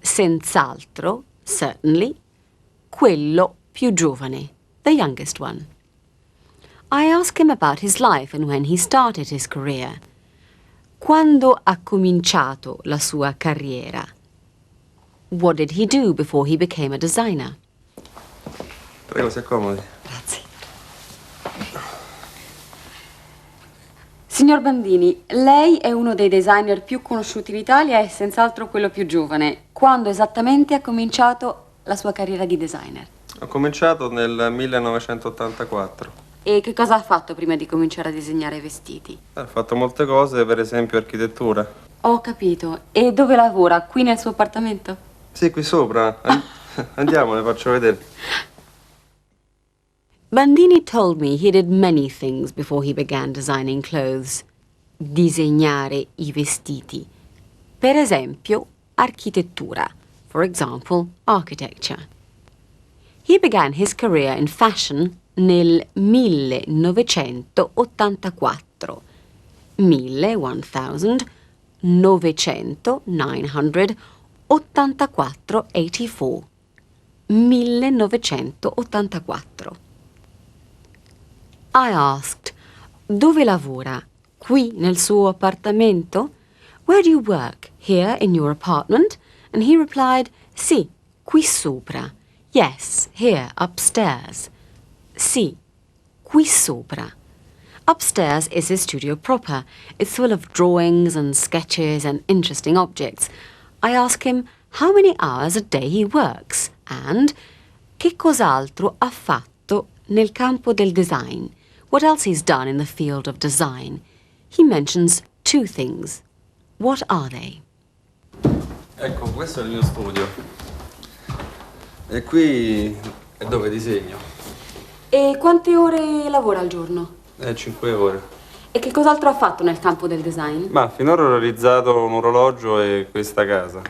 Senz'altro, certainly, quello più giovane, the youngest one. I ask him about his life and when he started his career. Quando ha cominciato la sua carriera? What did he do before he became a designer? Prego, si accomodi. Grazie. Signor Bandini, lei è uno dei designer più conosciuti in Italia e senz'altro quello più giovane. Quando esattamente ha cominciato la sua carriera di designer? Ho cominciato nel 1984. E che cosa ha fatto prima di cominciare a disegnare vestiti? Ho fatto molte cose, per esempio architettura. Ho capito. E dove lavora? Qui nel suo appartamento? Sì, qui sopra. Andiamo, le faccio vedere. Bandini told me he did many things before he began designing clothes. Disegnare i vestiti. Per esempio, architettura. For example, architecture. He began his career in fashion nel 1984. 1900, 900, 84, 84. 1984. I asked, dove lavora? Qui nel suo appartamento? Where do you work? Here in your apartment? And he replied, sì, qui sopra. Yes, here, upstairs. Sì, qui sopra. Upstairs is his studio proper. It's full of drawings and sketches and interesting objects. I ask him how many hours a day he works and che cos'altro ha fatto nel campo del design. What else he's done in the field of design. He mentions two things. What are they? Ecco, questo è il mio studio. E qui è dove disegno. E quante ore lavora al giorno? 5 ore. E che cos'altro ha fatto nel campo del design? Ma finora ho realizzato un orologio e questa casa.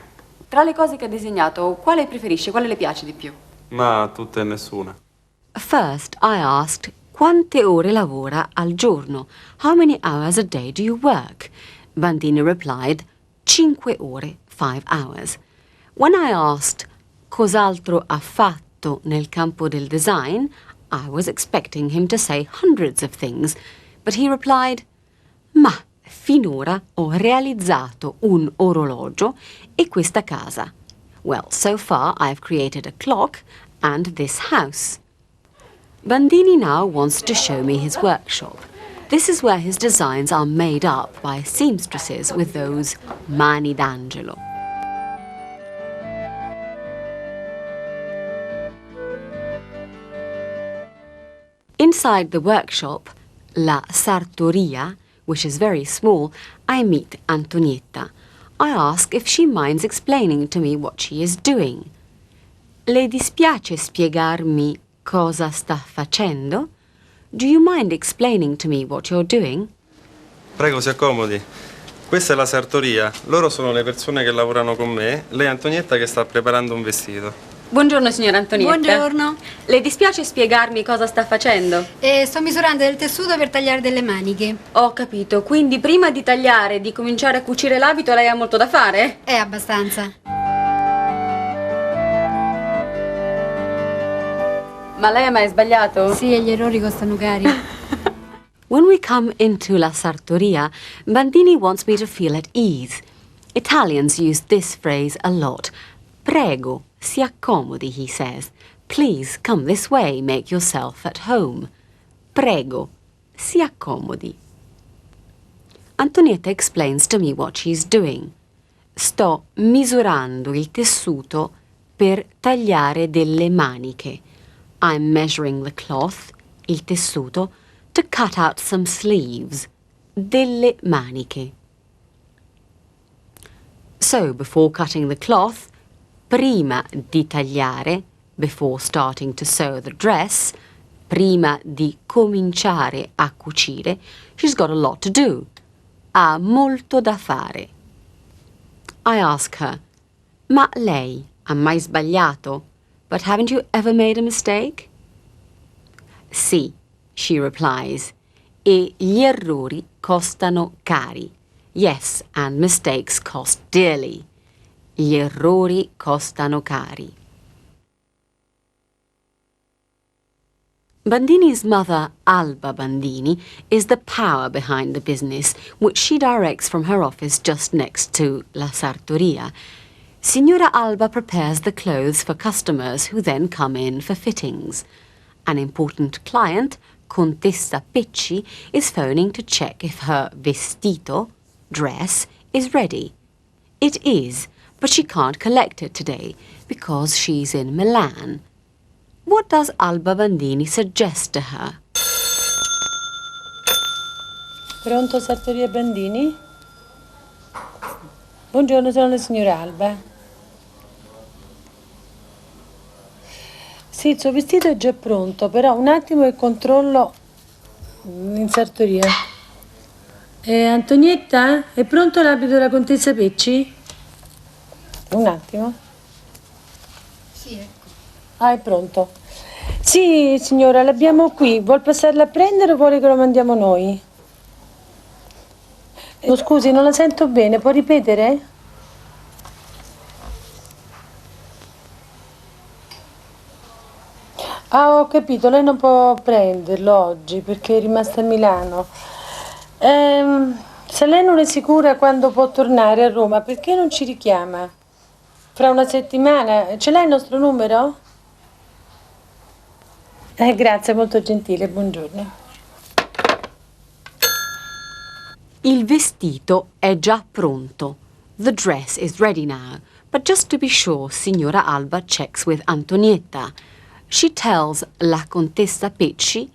Tra le cose che ha disegnato, quale preferisce? Quale le piace di più? Ma tutte e nessuna. First, I asked, quante ore lavora al giorno? How many hours a day do you work? Bandini replied, 5 ore, 5 hours. When I asked, cos'altro ha fatto nel campo del design, I was expecting him to say hundreds of things, but he replied, ma finora ho realizzato un orologio e questa casa. Well, so far I've created a clock and this house. Bandini now wants to show me his workshop. This is where his designs are made up by seamstresses with those mani d'angelo. Inside the workshop, La Sartoria, which is very small, I meet Antonietta. I ask if she minds explaining to me what she is doing. Le dispiace spiegarmi cosa sta facendo? Do you mind explaining to me what you're doing? Prego, si accomodi. Questa è la sartoria. Loro sono le persone che lavorano con me. Lei è Antonietta che sta preparando un vestito. Buongiorno signora Antonietta. Buongiorno. Le dispiace spiegarmi cosa sta facendo? Sto misurando del tessuto per tagliare delle maniche. Ho capito, quindi prima di tagliare e di cominciare a cucire l'abito lei ha molto da fare? Abbastanza. Ma lei ha mai sbagliato? Sì, e gli errori costano cari. When we come into La Sartoria, Bandini wants me to feel at ease. Italians use this phrase a lot. Prego, si accomodi, he says. Please come this way, make yourself at home. Prego, si accomodi. Antonietta explains to me what she's doing. Sto misurando il tessuto per tagliare delle maniche. I'm measuring the cloth, il tessuto, to cut out some sleeves, delle maniche. So, before cutting the cloth, prima di tagliare, before starting to sew the dress, prima di cominciare a cucire, she's got a lot to do. Ha molto da fare. I ask her, ma lei ha mai sbagliato? But haven't you ever made a mistake? Sì, she replies, e gli errori costano cari. Yes, and mistakes cost dearly. Gli errori costano cari. Bandini's mother, Alba Bandini, is the power behind the business, which she directs from her office just next to La Sartoria. Signora Alba prepares the clothes for customers who then come in for fittings. An important client, Contessa Pecci, is phoning to check if her vestito, dress, is ready. It is, but she can't collect it today because she's in Milan. What does Alba Bandini suggest to her? Pronto, Sartoria Bandini? Buongiorno, sono la signora Alba. Sì, il suo vestito è già pronto, però un attimo che controllo in sartoria. Antonietta, è pronto l'abito della contessa Pecci? Un attimo. Sì, ecco. Ah, è pronto. Sì, signora, l'abbiamo qui. Vuol passarla a prendere o vuole che lo mandiamo noi? Oh, scusi, non la sento bene, può ripetere? Ah, ho capito, lei non può prenderlo oggi perché è rimasta a Milano. Se lei non è sicura quando può tornare a Roma, perché non ci richiama? Fra una settimana? Ce l'ha il nostro numero? Grazie, molto gentile, buongiorno. Il vestito è già pronto. The dress is ready now. But just to be sure, Signora Alba checks with Antonietta. She tells la Contessa Pecci,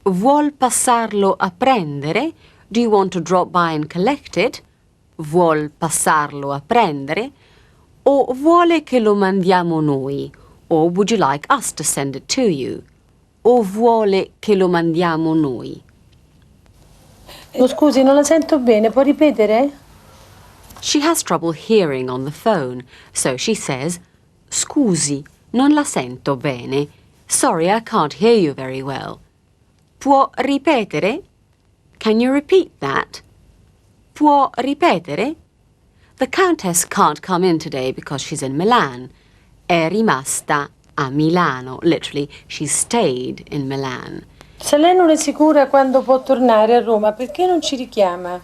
vuol passarlo a prendere? Do you want to drop by and collect it? Vuol passarlo a prendere? O vuole che lo mandiamo noi? Or would you like us to send it to you? O vuole che lo mandiamo noi? Oh, scusi, non la sento bene, può ripetere? She has trouble hearing on the phone, so she says, "Scusi, non la sento bene. Sorry, I can't hear you very well." Può ripetere? Can you repeat that? Può ripetere? The Countess can't come in today because she's in Milan. È rimasta a Milano. Literally, she stayed in Milan. Se lei non è sicura quando può tornare a Roma, perché non ci richiama?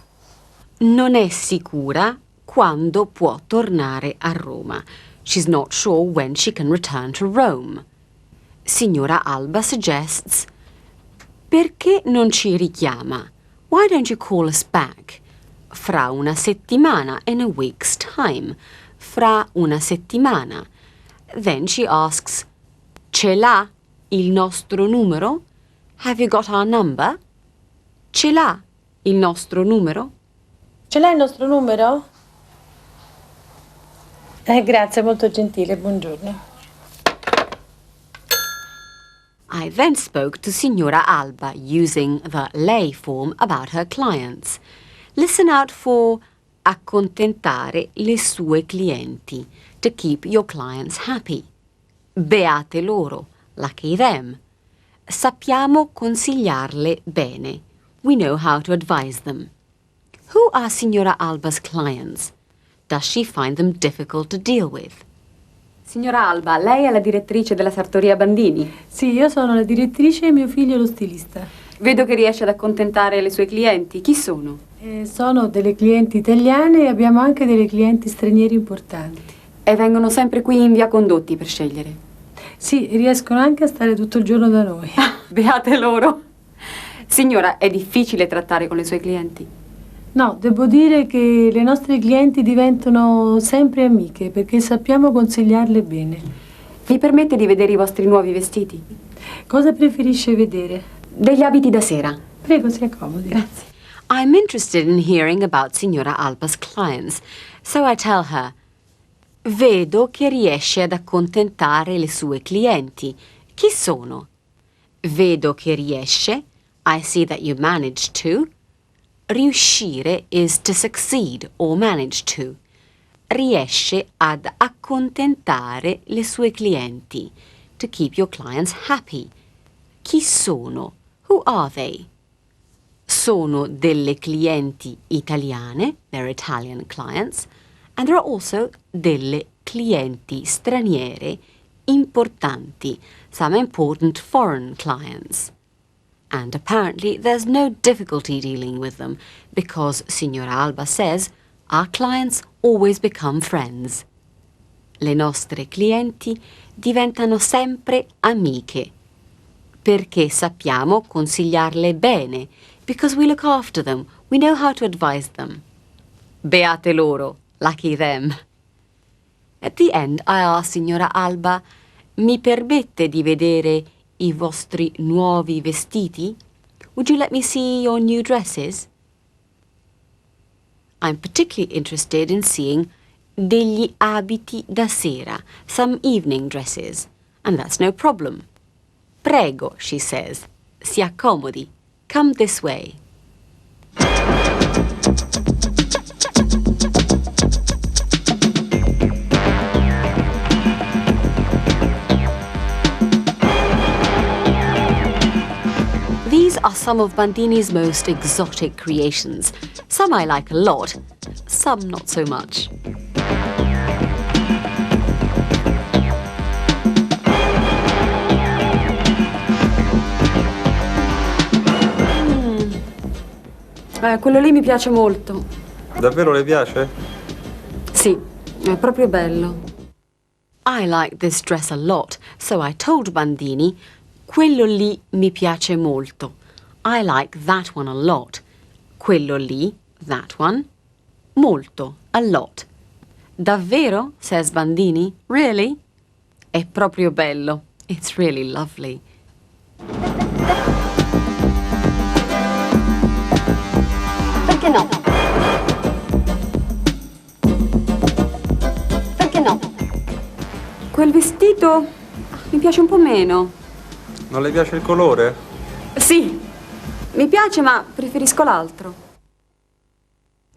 Non è sicura quando può tornare a Roma. She's not sure when she can return to Rome. Signora Alba suggests, perché non ci richiama? Why don't you call us back? Fra una settimana, in a week's time. Fra una settimana. Then she asks, ce l'ha il nostro numero? Have you got our number? Ce l'ha il nostro numero? Ce l'ha il nostro numero? Grazie, molto gentile, buongiorno. I then spoke to Signora Alba using the lei form about her clients. Listen out for accontentare le sue clienti, to keep your clients happy. Beate loro, lucky them. Sappiamo consigliarle bene. We know how to advise them. Who are Signora Alba's clients? Does she find them difficult to deal with? Signora Alba, lei è la direttrice della sartoria Bandini? Sì, io sono la direttrice e mio figlio è lo stilista. Vedo che riesce ad accontentare le sue clienti. Chi sono? Sono delle clienti italiane e abbiamo anche delle clienti stranieri importanti. E vengono sempre qui in via Condotti per scegliere? Sì, riescono anche a stare tutto il giorno da noi. Beate loro! Signora, è difficile trattare con le sue clienti? No, devo dire che le nostre clienti diventano sempre amiche perché sappiamo consigliarle bene. Mi permette di vedere i vostri nuovi vestiti? Cosa preferisce vedere? Degli abiti da sera. Prego, si accomodi. Grazie. I'm interested in hearing about Signora Alba's clients, so I tell her, vedo che riesce ad accontentare le sue clienti. Chi sono? Vedo che riesce. I see that you manage to. Riuscire is to succeed or manage to. Riesce ad accontentare le sue clienti. To keep your clients happy. Chi sono? Who are they? Sono delle clienti italiane, they're Italian clients, and there are also delle clienti straniere importanti, some important foreign clients. And apparently there's no difficulty dealing with them because Signora Alba says our clients always become friends. Le nostre clienti diventano sempre amiche perché sappiamo consigliarle bene, because we look after them, we know how to advise them. Beate loro, lucky them. At the end I asked Signora Alba, mi permette di vedere i vostri nuovi vestiti? Would you let me see your new dresses? I'm particularly interested in seeing degli abiti da sera, some evening dresses, and that's no problem. Prego, she says, si accomodi. Come this way. These are some of Bandini's most exotic creations. Some I like a lot, some not so much. Quello lì mi piace molto. Davvero le piace? Sì, è proprio bello. I like this dress a lot, so I told Bandini, quello lì mi piace molto. I like that one a lot. Quello lì, that one, molto, a lot. Davvero? Says Bandini. Really? È proprio bello. It's really lovely. Perché no? Perché no? Quel vestito mi piace un po' meno. Non le piace il colore? Sì, Mi piace, ma preferisco l'altro.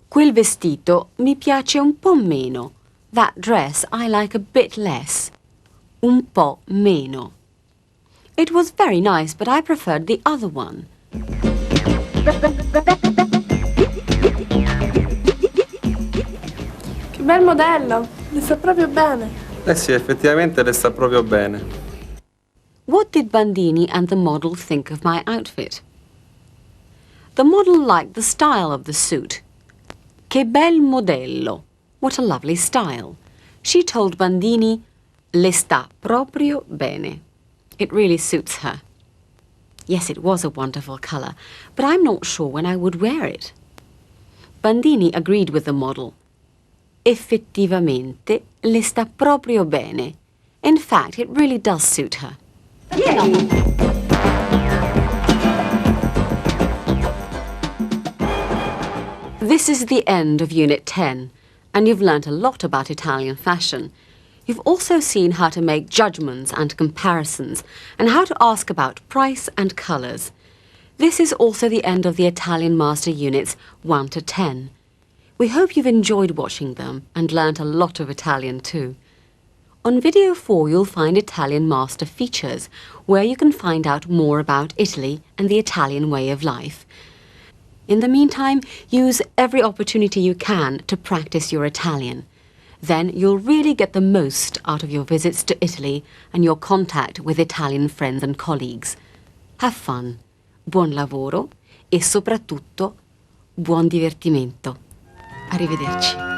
Quel vestito mi piace un po' meno. That dress I like a bit less. Un po' meno. It was very nice, but I preferred the other one. Che bel modello, le sta proprio bene. Eh sì, effettivamente le sta proprio bene. What did Bandini and the model think of my outfit? The model liked the style of the suit. Che bel modello. What a lovely style. She told Bandini, le sta proprio bene. It really suits her. Yes, it was a wonderful colour, but I'm not sure when I would wear it. Bandini agreed with the model. Effettivamente, le sta proprio bene. In fact, it really does suit her. This is the end of Unit 10, and you've learnt a lot about Italian fashion. You've also seen how to make judgments and comparisons, and how to ask about price and colours. This is also the end of the Italian Master Units 1 to 10. We hope you've enjoyed watching them and learnt a lot of Italian too. On Video 4 you'll find Italian Master Features, where you can find out more about Italy and the Italian way of life. In the meantime, use every opportunity you can to practice your Italian. Then you'll really get the most out of your visits to Italy and your contact with Italian friends and colleagues. Have fun, buon lavoro e soprattutto buon divertimento. Arrivederci.